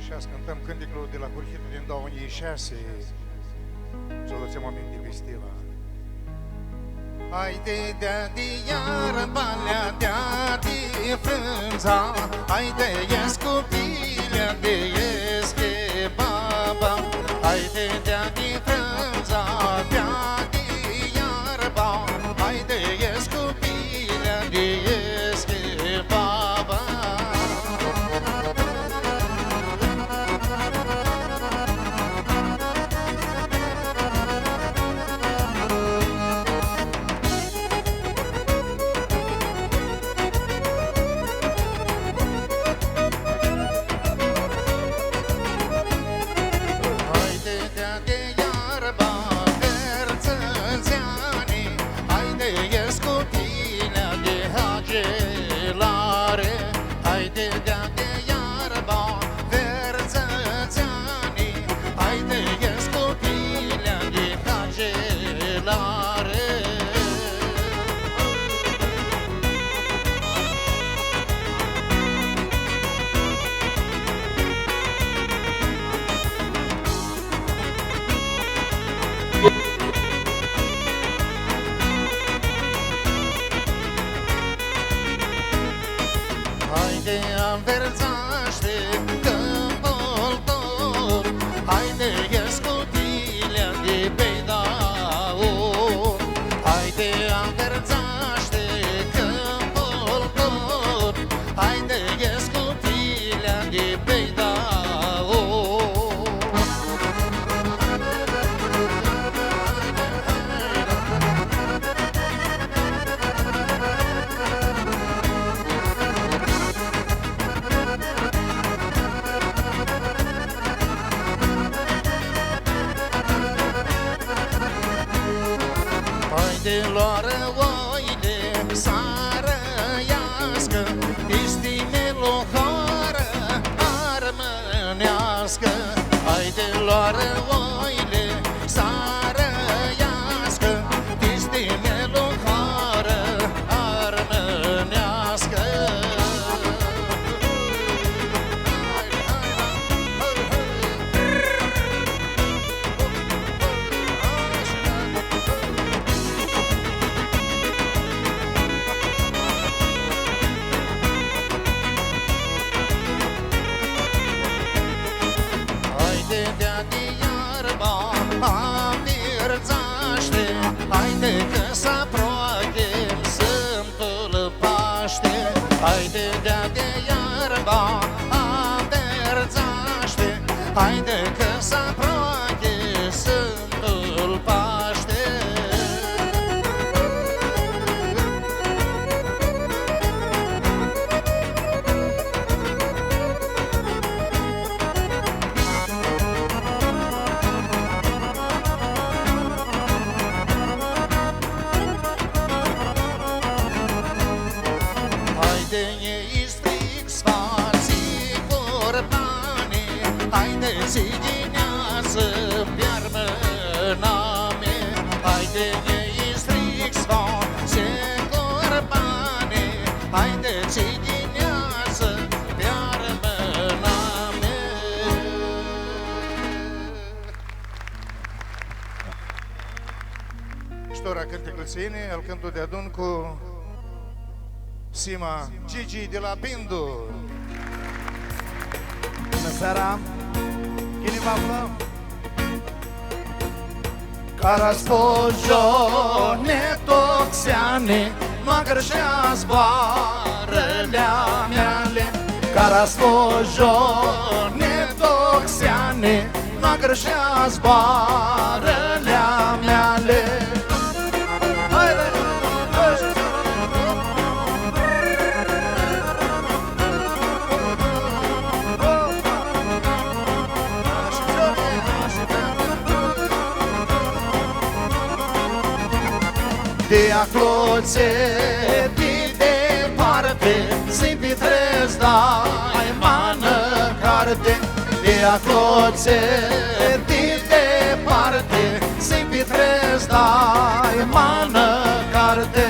Și azi cântăm cântecul de la Curhitul din 2006. Să o lăsăm aminte pe Stila. Haide de iară balea de frânza, haide ies copilea de ies baba, haide de frânza de iarba, haide ies copilea de ies baba. călare. Haide, înverțaște câmpul tău, haide, scutilea de pe daur. Haide, înverțaște câmpul tău, haide, scutilea de pe daur. Haide, luară oile să răiască, istime lohară armânească. Haide, luară oile să răiască, istime lohară armânească. Haide, dea de iarba amerțaște, haide că s-aproape Sfântul Paște. Haide, dea de iarba amerțaște, haide că s-aproape Sfântul Paște. Haide, e stric sfații corbane, haide, țidinează pe-armâname. Haide, e stric sfații corbane, haide, țidinează pe-armâname. Ștora cântecul ține, îl cântul de adun cu Sima Gigi de la Bindu. Bună seara! Cine vă află? Carasfogione toxiane, magăr și-a zboară-lea meale. Carasfogione toxiane, magăr și-a zboară-lea meale. De acloțe de departe, să-i pitrezi, dai mană carte. De acloțe de departe, să-i pitrezi, dai mană carte.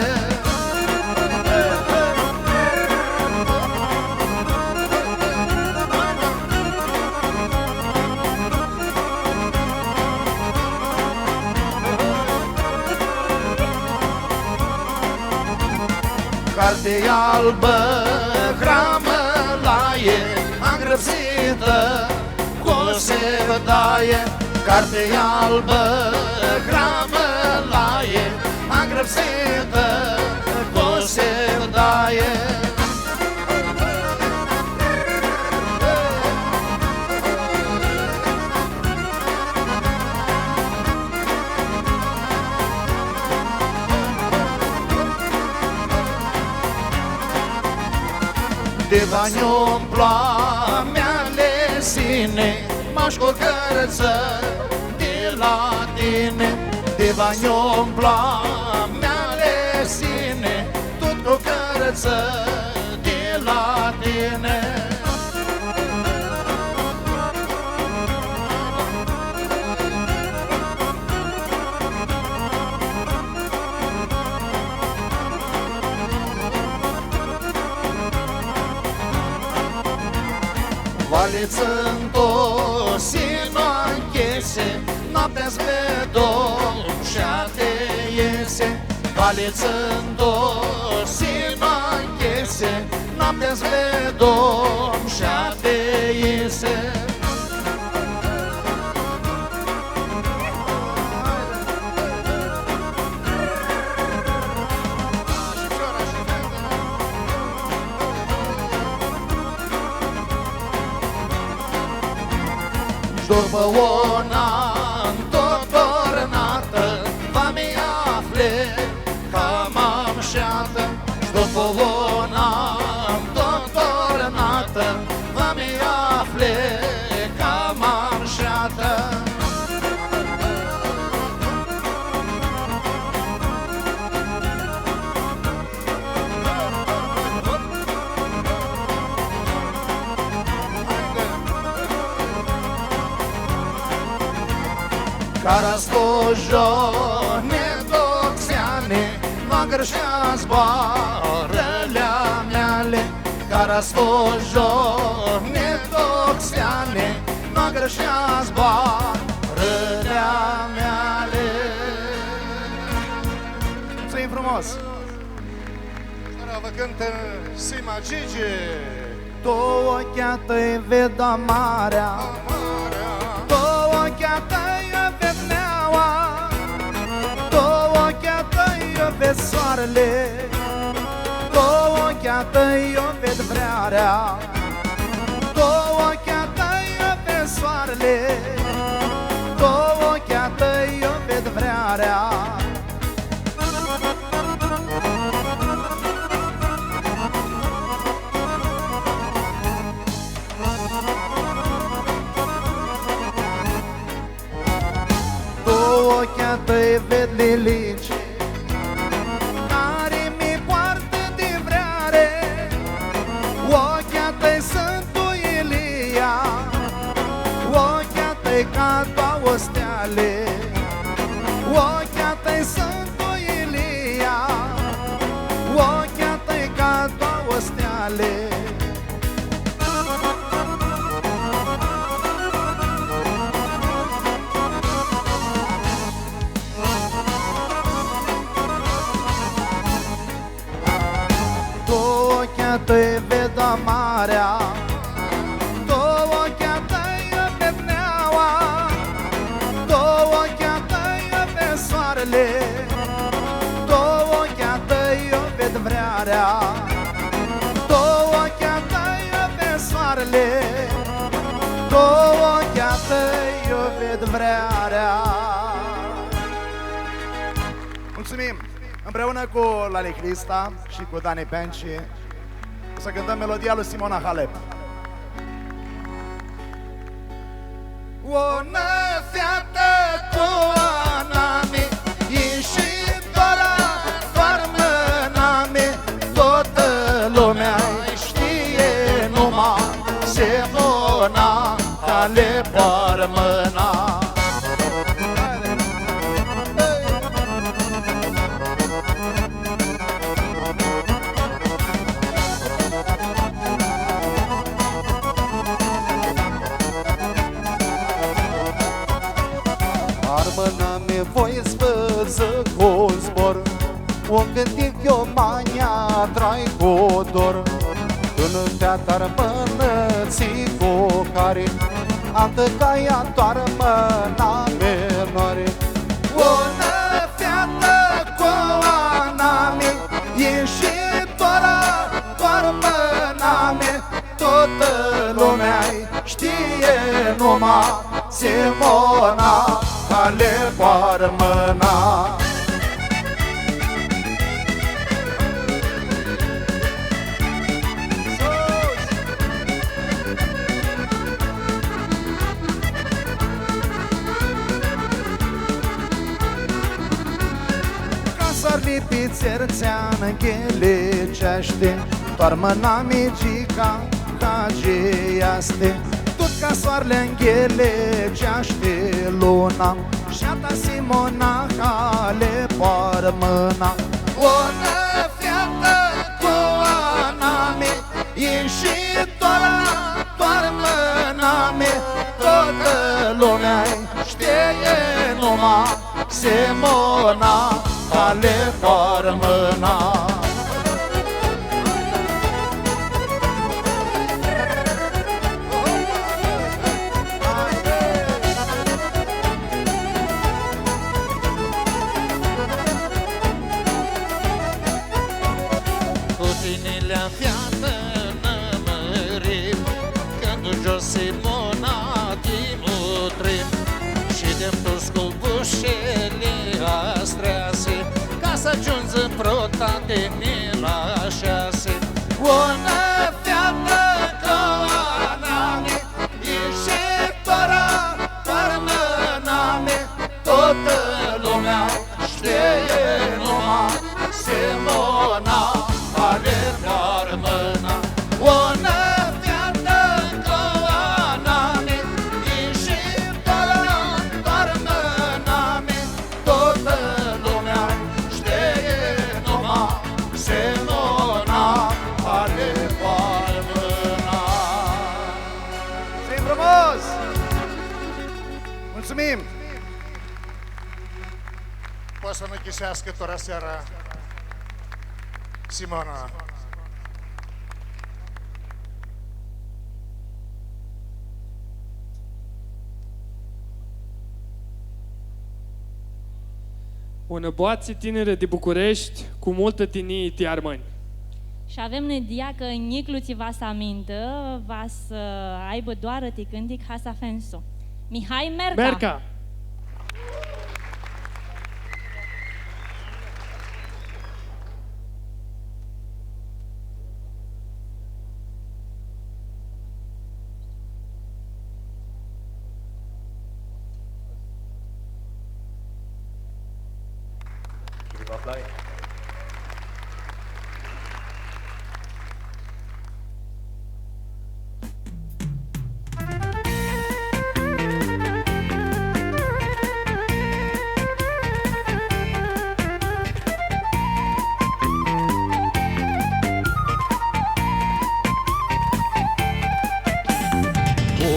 Carte albă, hramălaie, îngrăpsită cu o sevdaie. Carte albă, hramălaie, îngrăpsită cu o sevdaie. De bani umpla mea sine, m-aș cu cărță de la tine. De bani umpla mea sine, tot cu cărță de la tine. țântosină închese, noaptea-s pe dom și-a te iese. Vale țântosină închese, noaptea-s pe dom și-a te iese. După una întornată, va-mi afle că m-am șeată. După una întornată, va-mi afle că m-am șeată. Carastojone doxeane, magărșea zboarele meale. Carastojone doxeane, magărșea zboarele meale. Mulțumim frumos! Vă cântă Sima Gigi. Două cheată-i vedă marea, două cheată-i ved neaua, două cheată-i ved soarele, două cheată-i ved vrearea, două cheată-i ved soarele, două cheată-i ved vrearea. Ochea-tăi ved lilici care mi poartă de vreare, ochea-tăi Sfântul Ilia, ochea-tăi ca două steale, ochea-tăi Sfântul Ilia, ochea-tăi ca două steale. Ochea-tăi vedă marea, două ochea-tăi ved neaua, două ochea-tăi ved soarele, două ochea-tăi ved vrearea, două ochea-tăi ved soarele, două ochea-tăi ved vrearea. Mulțumim! Împreună cu Lali Crista și cu Dani Penci o să cântăm melodia lui Simona Halep. Una fiată cu anami, ieșitora doar mânami, toată lumea știe numai Simona Halep doar mâna. Armână-mi voi spăză cu zbor, o gândic eu mania trai cu dor. În teatr mânății cu care altă caia toară mâna menoare. Una fiată cu anami, ieșitora doar mânami, toată lumea știe numai Simona Halep doar mâna. Ca-s-ar lipi țerțeană ghelicește, doar mâna migica hagiaste. Tot ca soarele înghelegeaște luna, și-a ta Simona Halep doar mâna. Una fiată cu anami, ieșitora doar mâna. Simona, ale parmâna. Cu tine le-am fiată nămărim, când jos Simona tinutrim, și de-mi toți culbușele astrease, ca să ajungi în prota de mila șase. Bună fiată călăname, ieșitora parmâname, toată lumea știe numai Simona ale parmâna. Bună fiată călăname, ieșitora parmâname, toată lumea știe numai Simona ale parmâna. Zi frumos! Mulțumim! Poți să nu chisească toată seara Simona. O boață tinere de București cu multă tinii te armâni. Și avem nedia că Niclu ți va să amintă, va să aibă doar ticândic hasa fenso. Mihai Merca! Merca!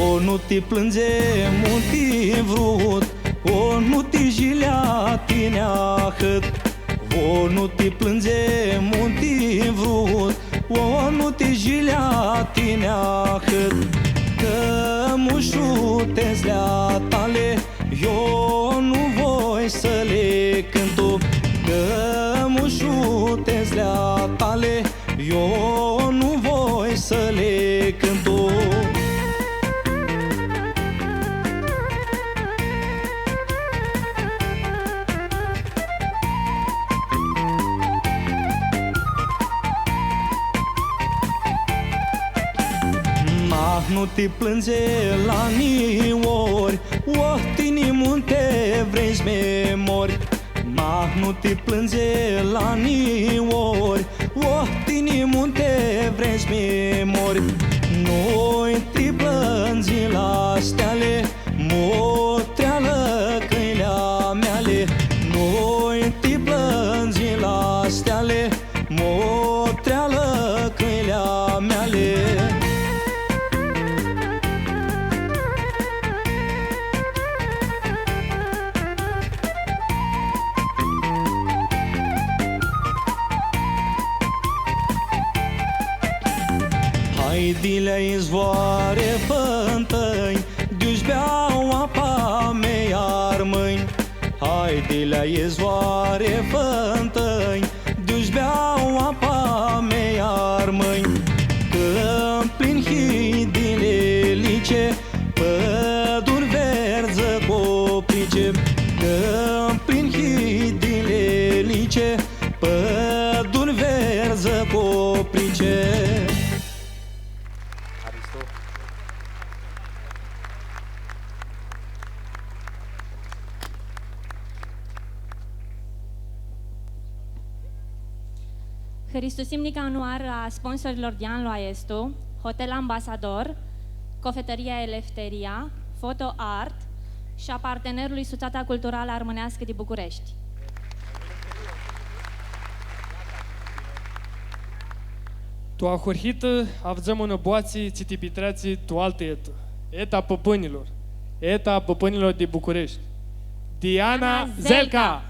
O, nu te plânge mult-i vrut, o, nu te jilea tineahăt. O, nu te plânge mult-i vrut, o, nu te jilea tineahăt. Că mușutezlea tale eu nu voi să le cântu. Că mușutezlea tale eu nu voi să le cântu. Nu te plânge la niori, o, tini munte vrei memori. Nu te plânge la niori, o, tini munte vrei memori. Noi te plângi la steale, motreală câinea meale. Noi te plângi la steale, motreală câinea meale. Haidile izvoare fântâni, du-și beau apa mei armâni. Haidile izvoare fântâni, du-și beau apa mei armâni. Când plin hidile lice, păduri verză coprice. Când plin hidile lice, păduri verză coprice. Hristosimnica anuar a sponsorilor de anul este Hotel Ambasador, Cofetăria Elefteria, Photo Art și a partenerului Suțata Culturală Armânească de București. Tu ahurhită avzăm în boații țitipitreații tu altă etă. Eta păpânilor. Eta păpânilor de București. Diana Zelca.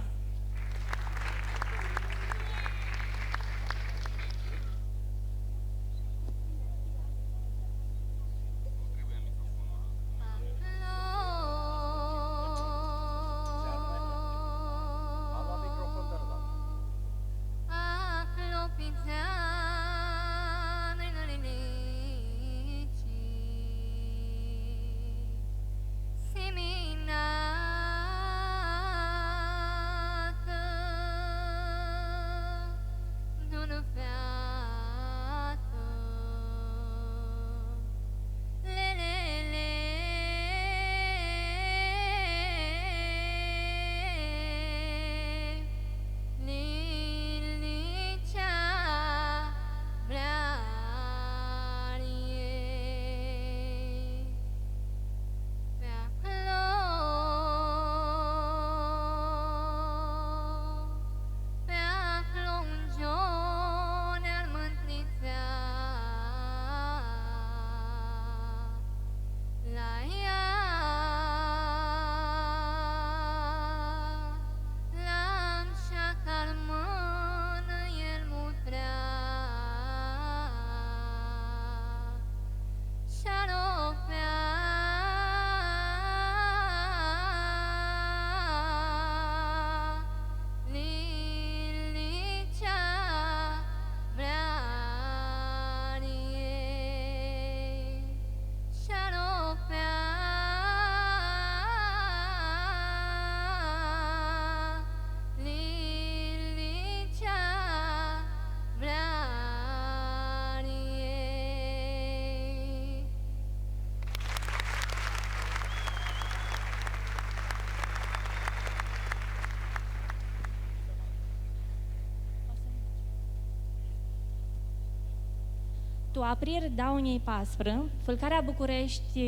Tu apriri Dauniei Paspră, Fălcarea București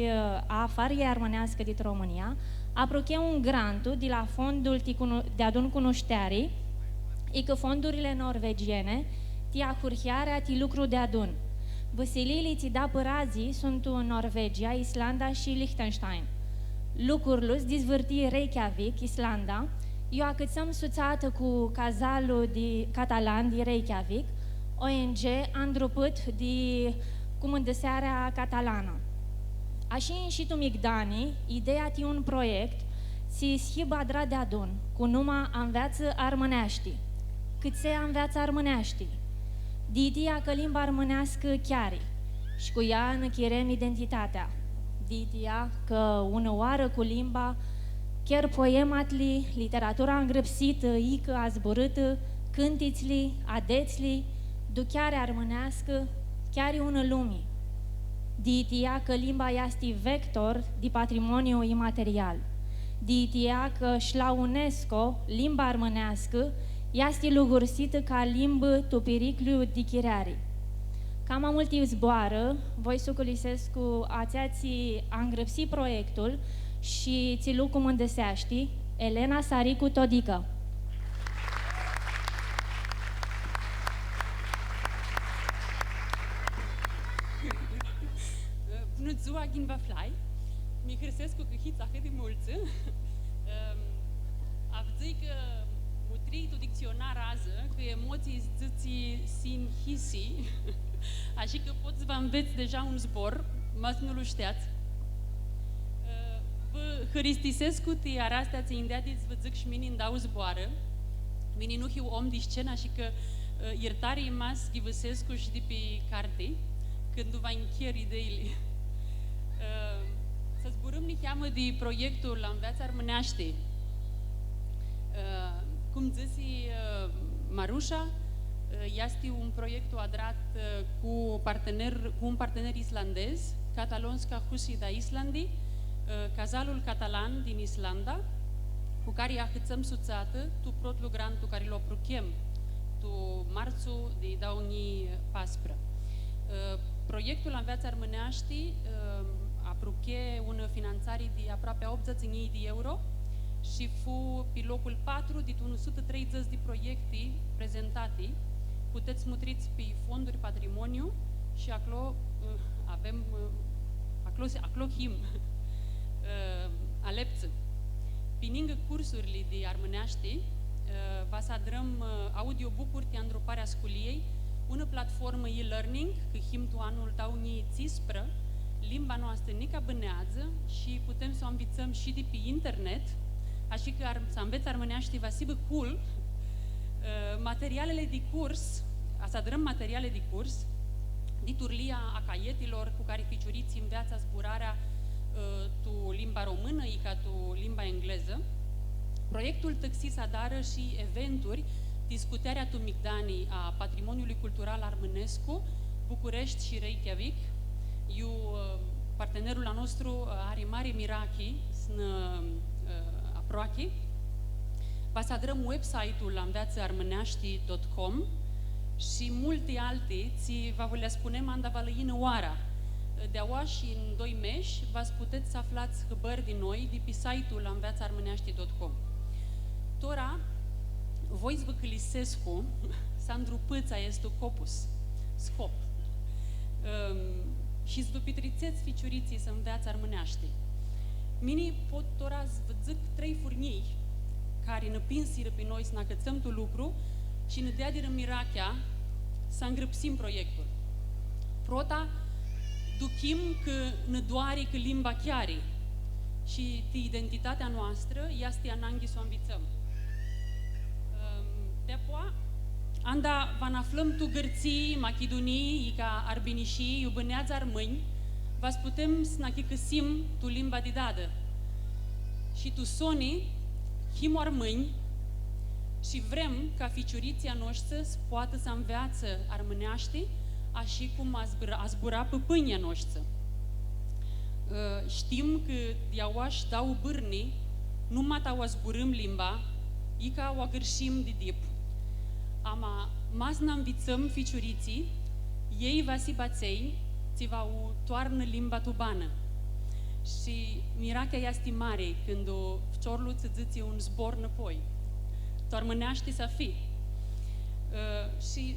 a Fariei Armânească din România, aproche un grantu de la fondul de adun cunoștearii, e că fondurile norvegiene ti acurhiarea ti lucru de adun. Văsilii ti da părazii sunt în Norvegia, Islanda și Liechtenstein. Lucrurile dizvârti Reykjavik, Islanda, eu acățăm suțată cu cazalul de catalan de Reykjavik, ONG Andruput de Cumândăsearea Catalană. Așa și tu migdani, ideea ti un proiect, si schiba dra de adun, cu numa înveață armânești. Cât se înveață armânești? Ditia că limba armânească chiari și cu ea închirem identitatea. Ditia că ună oară cu limba, chiar poematli, literatura îngrăpsită, ică, azborâtă, cântițli, adețli, duchiare armânească, chiar e ună lumii. Ditia că limba este vector de patrimoniu imaterial. Ditia că și la UNESCO, limba armânească, este lugursită ca limbă tupiricliu de chirari. Cam mulți zboară, voi suculisescu ați îngrăpsi proiectul și ți lu cum îndăseaști, Elena Saricu Todică. Bună ziua, Ginva Fly. Mi hrsescu că hița cât de mulți. Avzei că mutrii tu dicționar ază, că emoții ziții sin hisi, așa că poți vă înveți deja un zbor, mă nu-l știați. Vă hristisescu te arastea ți indeadiți vă zic și mini îndau zboară, mini nu hiu om de scena și că iertarii mas ghivăsescu și de pe carte, când va închier ideile. Să zburăm ni cheamă de proiectul la Înveața Armâneaște. Cum zici Marușa, este un proiect adrat cu un partener islandez, Katalonska Husi da Islandi, cazalul catalan din Islanda, cu care ahățăm suțată tu protlu grantul care l-o pruchem, tu marțu de Daunii Paspră. Proiectul la Înveața Armâneaște apruche una finanțare de aproape 80.000 de euro și fu pe locul 4 din 130 de proiecte prezentate. Puteți mutriți pe fonduri patrimoniu și acolo avem acolo him alepță. Pe lângă cursurile de armânești, vasadrăm audiobook-uri de androparea sculiei, una platformă e-learning, că himtul anul tău ni țispră, limba noastră nica bânează și putem să o învățăm și de pe internet, așa că să înveți armânești va fi cool. Materialele de curs, asadrăm materiale de curs, de turlia a caietilor cu care ficiuriții înveață zburarea tu limba română, e ca tu limba engleză. Proiectul tăxi sadară și eventuri, discutarea tu migdanii a patrimoniului cultural armânescu, București și Reykjavik. Eu, partenerul la nostru are mare mirachi, aproache. Vasadrăm website-ul înveațăarmânești.com și multe alte, ți va vă le spunem anda valăină oara. De-aua și în 2 meși v-ați puteți să aflați hăbări din noi de pe site-ul înveațăarmânești.com. Tora, voi vă călisescu, Sandru Pâța este copus, scop. Și vă petrițeți ficiuriții să înveați armânești. Mini pot tora vă zic 3 furnii care ne pinsiră pe noi să ne acățăm tu lucru și ne dea de mirachea să îngrăpsim proiectul. Prota, duchim că ne doare că limba chiare și identitatea noastră este ananghi să o învițăm. De-apoi, anda van aflăm tu gărții, machidunii, ca arbinișii, iubâneați armâni, vas putem să ne căsim tu limba de dadă. Și tu soni, him armâni, și vrem ca ficiuriția noastră să poată să înveață armâneaște, așa cum a zbura pe pâinea noastră. Știm că de-aoași dau bârni, numai ta o zburăm limba, i ca o gârșim de dip. Ama mas n-învițăm ficiuriții, ei va si baței, ți va toarnă limba tubană. Și mirachea este mare când o fciorlu ți ziți un zbor înapoi. Toarmâneaște să fi. Și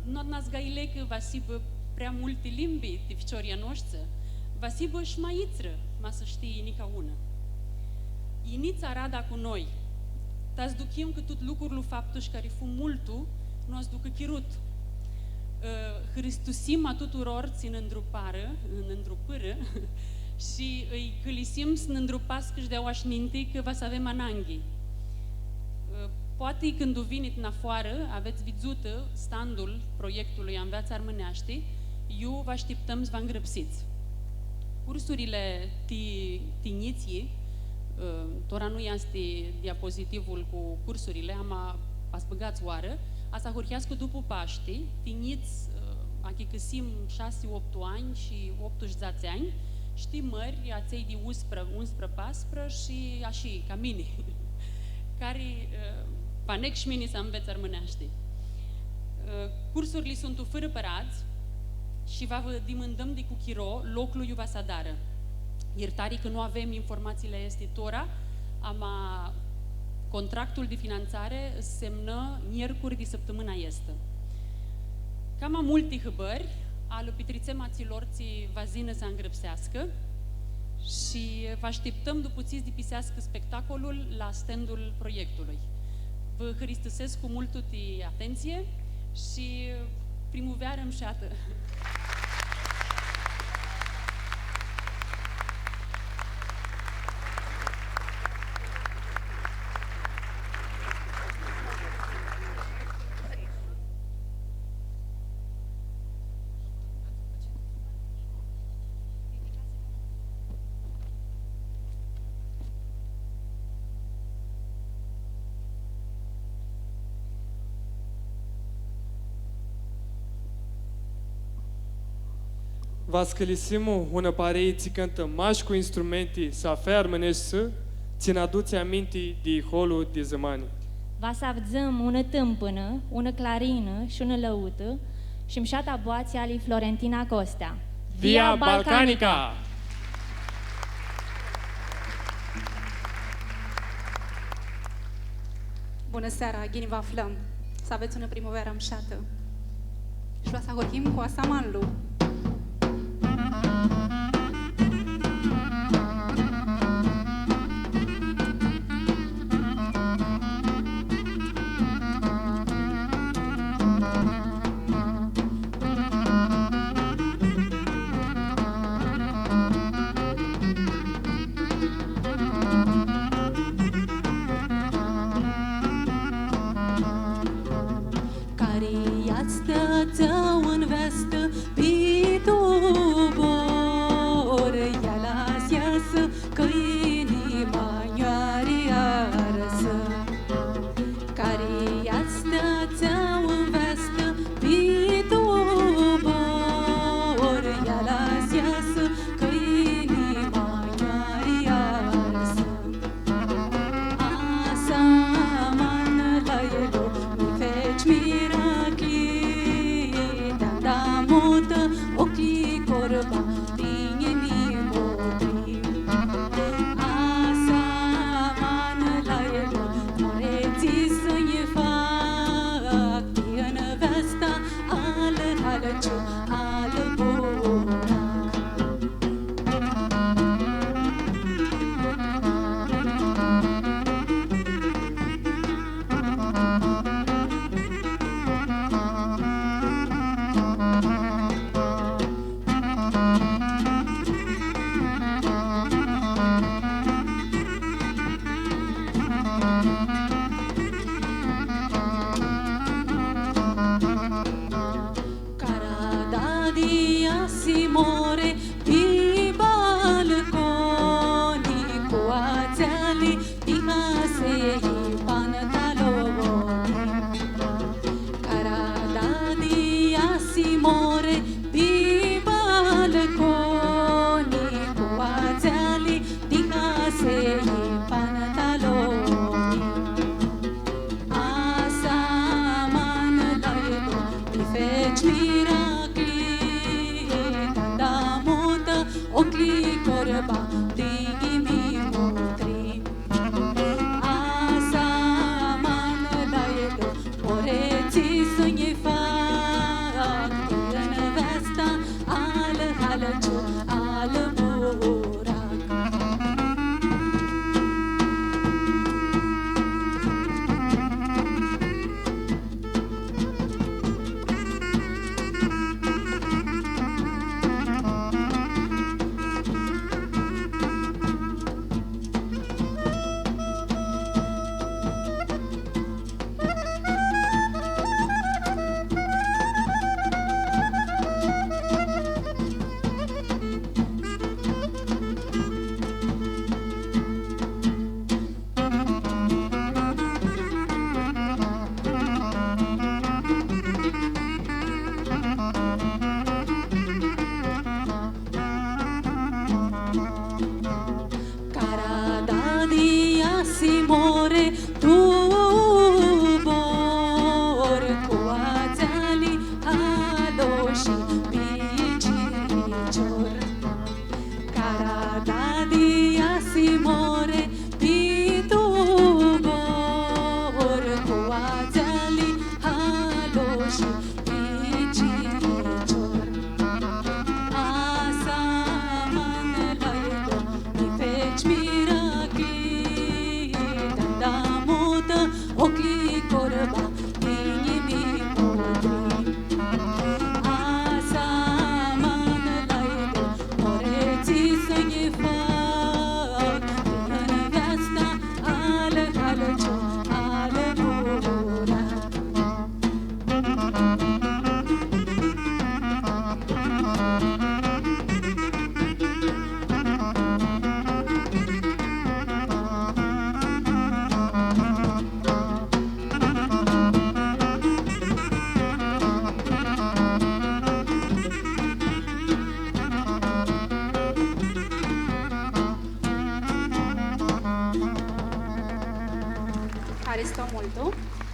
nu n-ați gaile că va si prea multe limbi de ficioria noastră, va si bă șmaițră, ma să știi nica una. Inița rada cu noi, ta-ți duchim că tot lucrurile faptuși care fu multu, nu ați ducă chirut. Hristusim a tuturor țin îndrupără și îi călisim să ne îndrupască-și de oașninte că va să avem ananghi. Poate când vinit în afară, aveți vizută standul proiectului Înveață Armâneaște, eu vă așteptăm să vă îngrăpsiți. Cursurile tiniții, tora nu este diapozitivul cu cursurile, ați băgați oară, asta hurchească după Paște, tiniți, achicăsim 6-8 ani și 18 ani, știi mări, aței de 11 paspră și așa, ca mine, care panec și mine să înveți armâneaște. Cursurile sunt fără părați și vă dimândăm de cu chiro locul iuva sadară. Iertare că nu avem informațiile este tora, ama contractul de finanțare semnă miercuri de săptămâna este. Cam am multe hăbări, alu pitrițemaților ți vazină să îngrăpsească și vă așteptăm după ți dipisească spectacolul la standul proiectului. Vă hristusesc cu multă atenție și primăvară îmșată. Vascălisimu, una parei ți cântă mași cu instrumente să afe armânești ți-n aduți aminti de holul de zămani. Va să avzăm una tâmpână, una clarină și una lăută și mșata boații ali Florentina Costea. Via Balcanica! Bună seara, ghini vă aflăm. Să aveți una primăvară îmșată. Și vă să hochim cu asamanlu.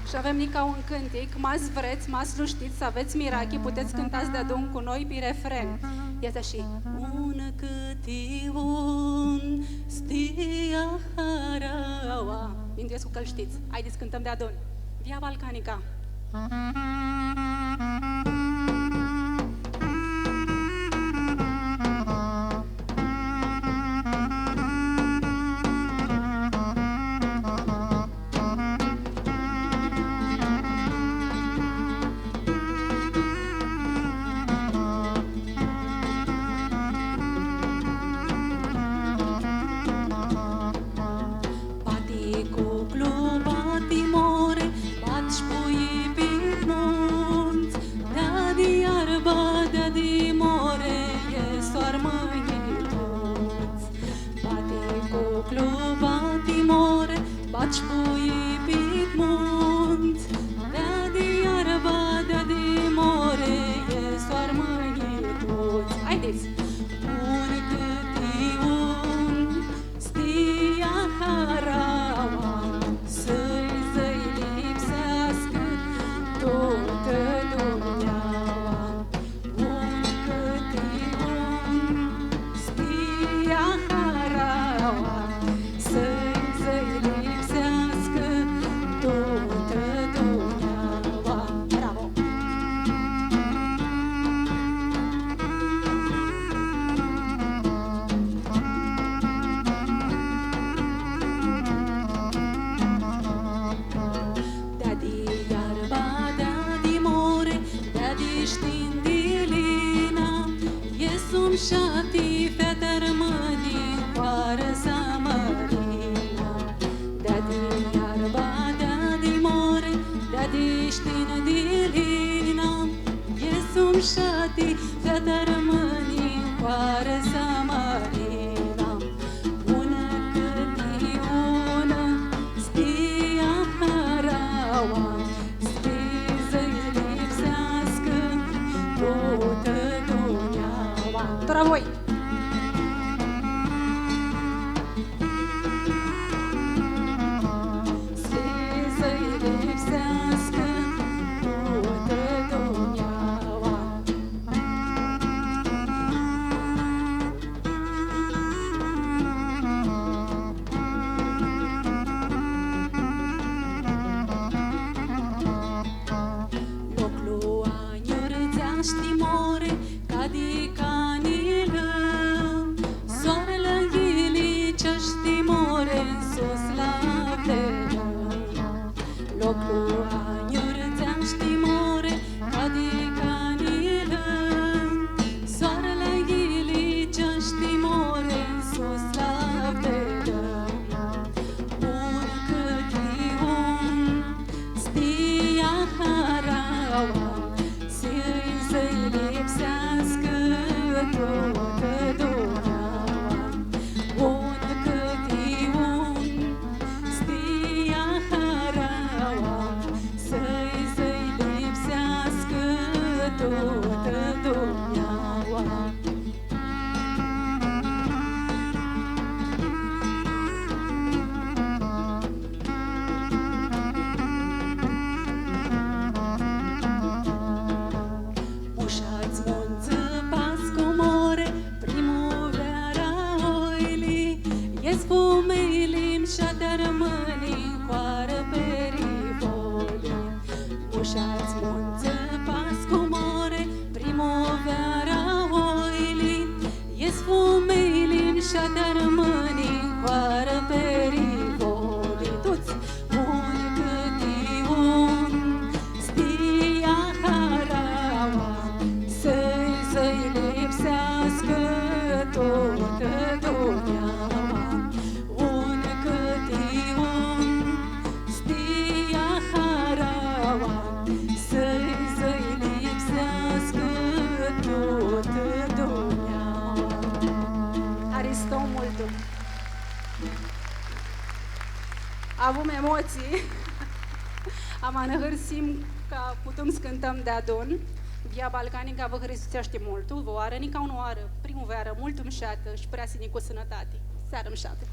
Și avem nica un cântic, mas vreți, mas nu știți, să aveți mirachi, puteți cântați de-a dun cu noi pe refren. Iată și un câtion stia haraua. Intuiesc că îl știți. Haideți, cântăm de-a dun. Via Balcanica. Avem emoții. Am anăhărsim ca putem să cântăm de adun. Via Balcanica vă hristuțește multul, vă oară, nica unu oară, primăvară, mult umșată și prea sini cu sănătate. Seară umșată.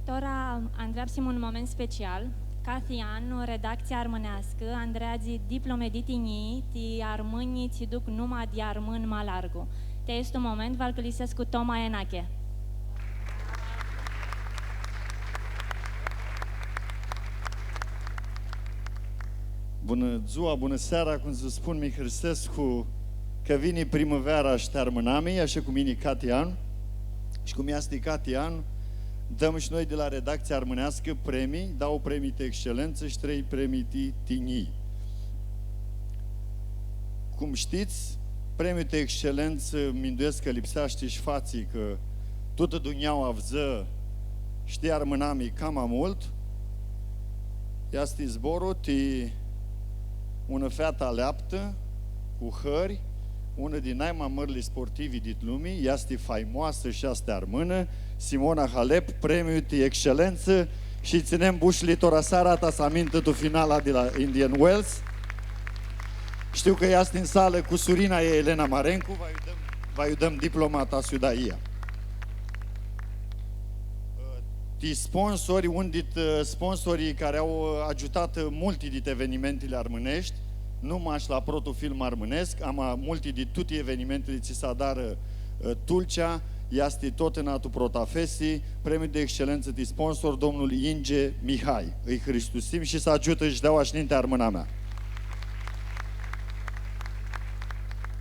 Tora Andreapsim un moment special, Cathian, redacția armânească, Andreazi diplome di tinii, ti armâni ți duc numai di armân malargu. Te este un moment, val cu Toma Enache. Bună ziua, bună seara, cum se spun mi Hrisescu, că vine primăvera și termânami, așa cum vine Catian, și cum este Catian, dăm și noi de la redacția armânească premii, dau premii de excelență și 3 premii de tinii. Cum știți, premiul de excelență mi-nduiesc că lipsește și fații, că toată Dumnezeu avză știe armânami cam mult, este zborul de una fetă aleaptă, cu hări, una din naimamările sportivi din lumii, este faimoasă și este armână, Simona Halep, premiul de excelență și ținem bușli torasara ta să amintă tu finala de la Indian Wells. Știu că este în sală cu surina ei Elena Marencu, vă dăm diplomata Sudaia. De sponsori, unul dintre sponsorii care au ajutat multe dintre evenimentele armânești, numai și la Protofilm armânesc, am multe din toate evenimentele ți s-a dară Tulcea, este tot în atul Protafesi, premiul de excelență de sponsor, domnul Inge Mihai. Îi Hristusim și să ajută și dau așninte armâna mea.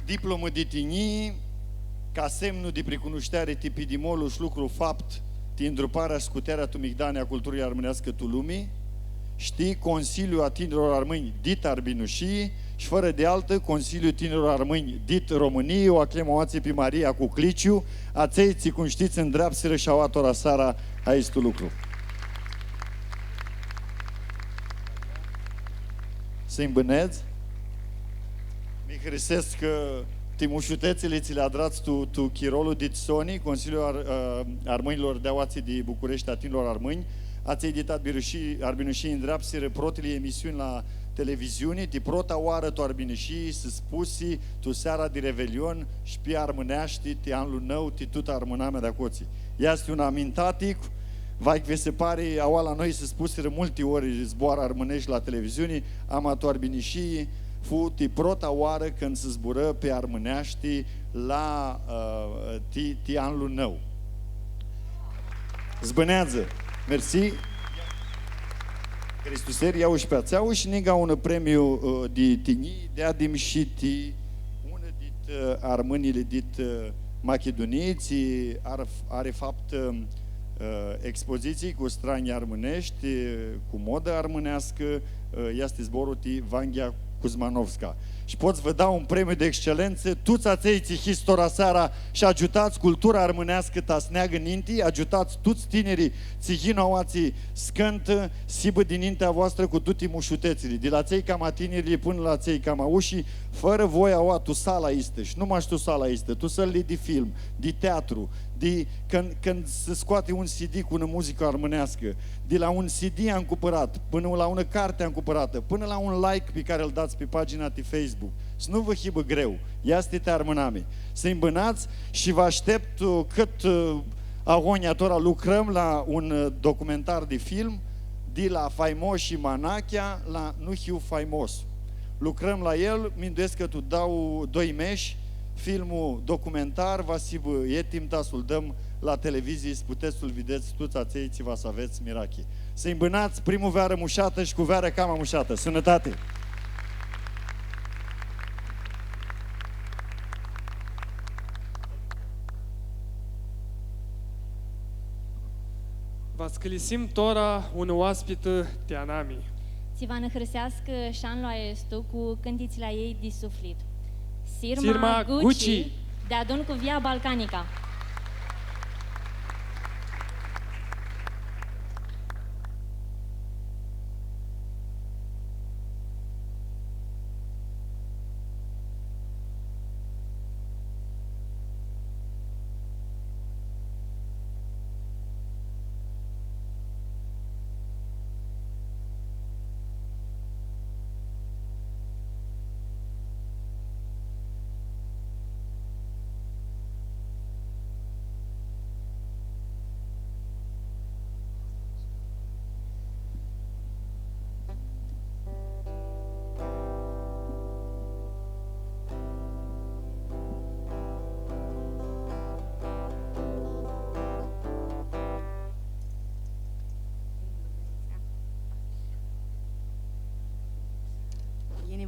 Diplomă de tinii, ca semnul de precunoștere tipidimolul și lucru fapt din îndruparea și scuterea tu migdania culturii armânească tu lumii, știi, Consiliul a Tinerilor Armâni dit Arbinușii și fără de altă Consiliul Tinerilor Armâni dit României, o aclemație pe Maria cu Cliciu, a țeiții, cum știți, îndreapsiră și-au atora sara aici tu lucru. Să-i îmbânezi? Mi hrisesc că timușutețele ți le-a drat tu chirolul dit Sony, Consiliul Armânilor de Aoații de București a Tinerilor Armâni, ați editat Arbinușii în dreapsire protele emisiuni la televiziune, ti prota oară tu Arbinușii, să spusi tu seara de Revelion și pe armâneaști, ti anul nou, ti tuta armânamea de acoții. Este un amintatic, vai că se pare, aua la noi se spusiră multe ori zboară armânești la televiziune, ama tu Arbinușii, fu ti prota oară când se zbură pe armâneaști la ti anul nou. Zbânează! Mersi. Hristuseri iau și pe ațeau și niga un premiu de tinii de adim și ti una dit armânile dit Macedoniei are fapt expoziții cu strani armânești, cu modă armânească, este zborul de Vanghia Kuzmanovska. Și poți vă da un premiu de excelență, tuți ațeiții histora seara și ajutați cultura armânească ta sneagă ninti, ajutați toți tinerii țihinauații scântă, sibă din intea voastră cu tuti mușutețile, de la ței cama tinerii până la ței cama ușii, fără voia oa, tu sala este și nu mai tu sala este, tu săli de film, de teatru, de când se scoate un CD cu una muzică armânească, de la un CD am cumpărat, până la una carte am cumpărată, până la un like pe care îl dați pe pagina de Facebook. Să nu vă hibă greu. Ia-ți te armâname. Să-i îmbânați și vă aștept cât agoniatora lucrăm la un documentar de film de la Faimos și Manachia la Nu Hiu Faimos. Lucrăm la el, mi-nduiesc că tu dau 2 meși, filmul documentar, va să e timp să-l dăm la televizie, să puteți să-l vedeți, toți ațeiții va să aveți mirachi. Să-i îmbânați primăvară mușată și cu veară cama mușată. Sănătate! Va sclisim tora un oaspită Teanami. Ți va năhrăsească șanloa estu cu cântițile ei de suflet. Sirma Gucci de adun cu Via Balcanica.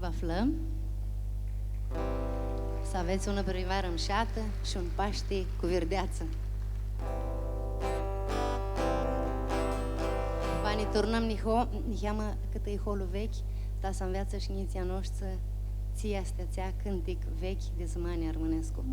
aflăm. Să aveți una primăvară înșată și un Paște cu verdeață. Banii turnăm niheamă cât e holul vechi, ta să înveață și niția noștri ție astea cântic vechi de zmani armânescu.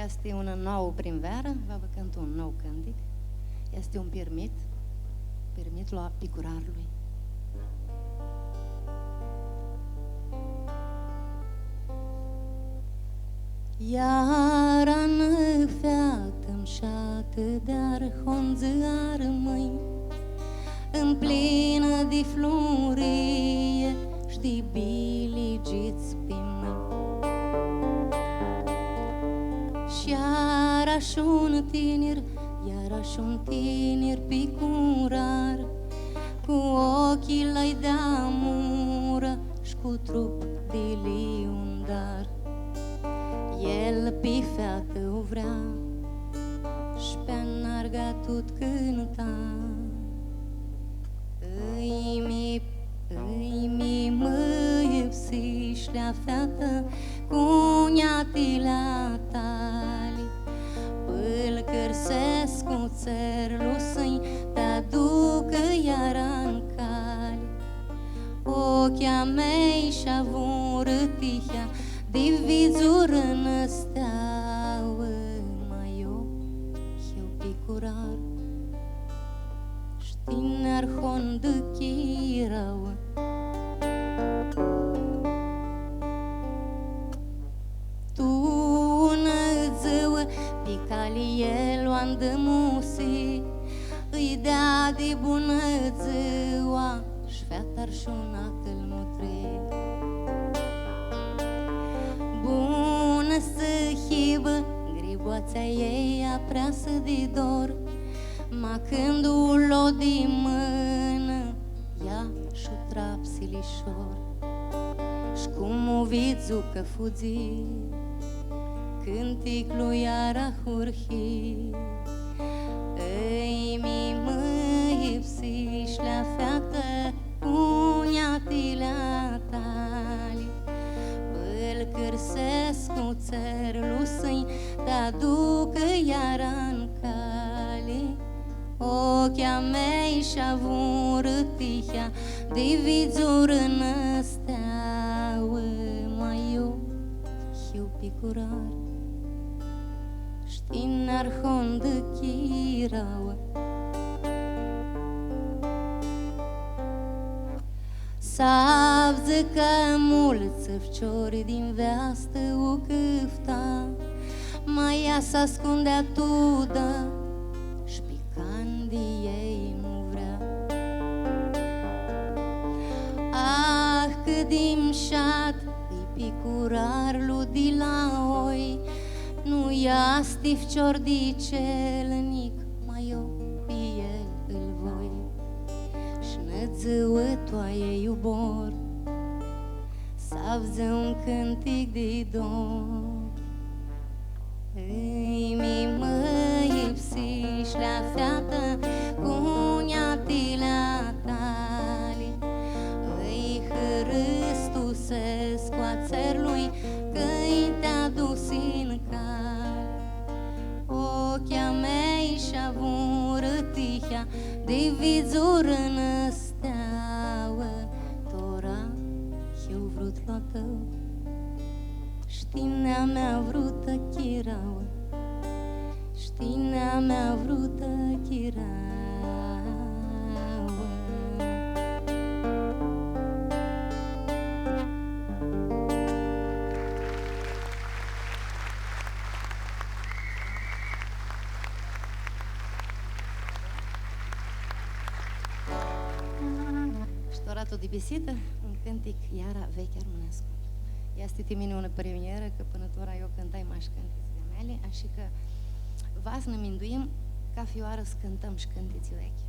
Este una nouă primăvară, vă cânt un nou cântic. Este un permit la picurarului. Iara nă feată-mi șată de-ar honză-ar mâini, în plină de florie și-de biligiți pe mâini. Și-iarăși un tineri picurar, cu ochii lui de-amură și cu trup de liundar. El pe feată o vrea și pe-n larga tot cânta. Îi mi măiepsi la feată cuniatila tali. Păl cărsesc cu țărlu să-i te aducă iar-n cali. Ochia mei și-avură tihea de vizură năsteauă. Mai eu picurar știnar hondă chirauă. Tu năzăuă picalie luandă musi, îi dea de bună ziua și featar șuna că-l nutre. Bună să hibă, griboața ei apreasă de dor, ma când o de mână, ia și-o trapsilișor. Și cum o vizucă fugi, cântic lui iara hurhi. Ei mi măiepsi și la feată cuniatila tali. Îl cârsesc cu țărlu să-i te aducă iar-n cale. Ochia mei și-avură tihea de vizură năsteauă. Mai eu picurar știnar hondă chirauă. Savză că mulți fciori din veastă o câfta, mai ea s-ascundea tudă și picandii ei nu vrea. Ah, cât dimșat îi picurar lui la oi, nu ia stifcior de celnic, mai eu pe el îl voi. Și năzăuătoaie iubor, savză un cântic de dor. Îi mi măiepsi și la feată cuniatila tali. Îi hărâstusesc cu-a țărlui că-i te-a dus în cal. Ochia mei și-avură tihea de vizură năsteauă. Tora eu vrut la tău, știnea mea vrută chirauă, știnea mea vrută chirauă. Ștoratul de bisită, un cântic iara vechi armânescu. Este minună premieră, că până tora eu cântai mai cântiți de mele, așa că vas ne minduim ca fioară să cântăm și cântiți vechi.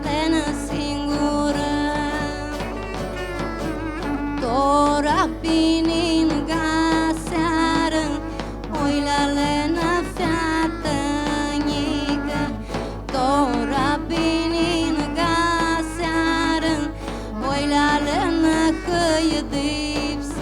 Lena singură, tora pininga seară, oi la Lena feată nică. Tora pininga seară, oi la Lena că-i dipsită.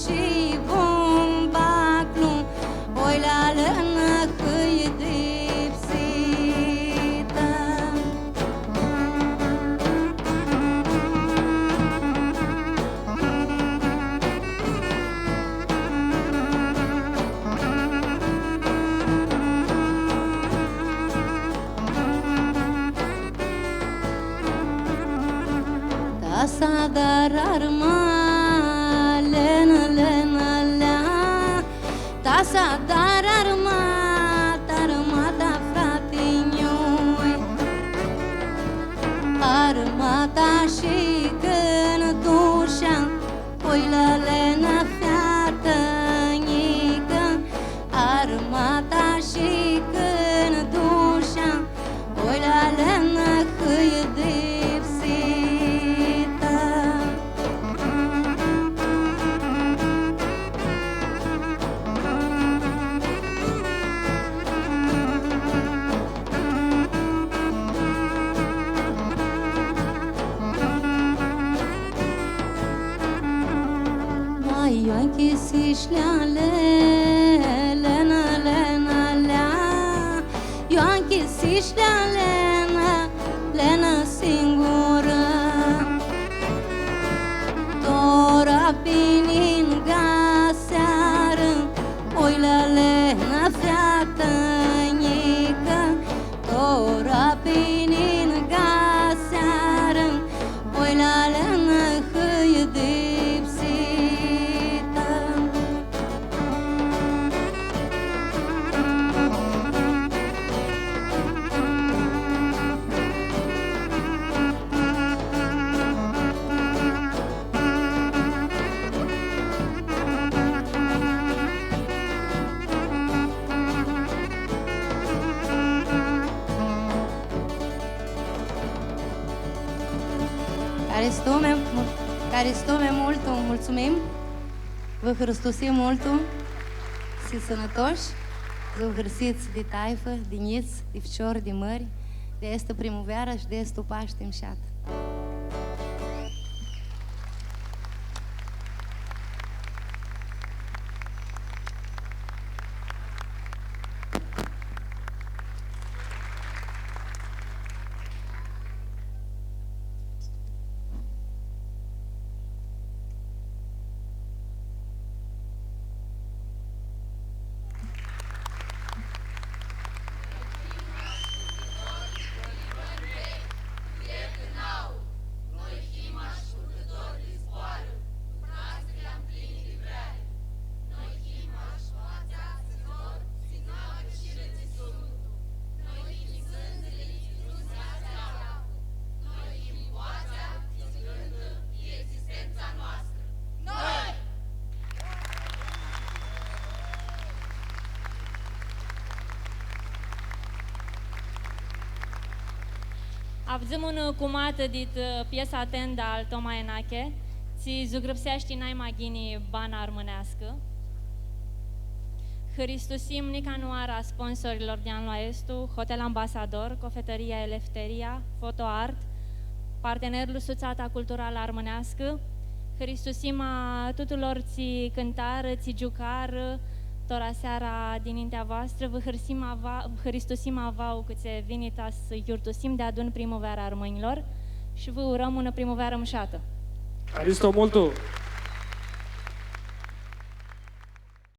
și bumbaclu, oi la lână hâie dipsită. Tasa dar arma lena lena lea, tasa dar arma da frate-nioi, armata și gândușa, oi la lena fiatănică, armata și gândușa, oi la lena hâie dipsită. Mai Ioanchi sișleale, lena lena lea, Ioanchi sișleale, lena singură, tora pinin gaseară, oi la lena fiatănică, tora pinin gaseară, oi la lena hâie dipsită. Care stume mult, mulțumim. Vă Hristosim mult. Siți sănătoși. Vă hârsiți de taifă, de niț, de ficiori, de mări, de este primăvară și de este Paște înșat. Avzăm un cumată dit piesa tenda al Toma Enache, ți zugrăpsești n-ai magini bana armânească. Hristosim nica nuara sponsorilor de anul Estu, Hotel Ambasador, Cofetăria Elefteria, Foto Art, partenerul Suțata Culturală Armânească, Hristosim a tuturor ți cântar, ți jucar, tora seara dinintea voastră, vă Hristosim avau că ți vinita să iurtusim de adun primăvara armânilor și vă urăm una primăvară mșată. Hristos multu!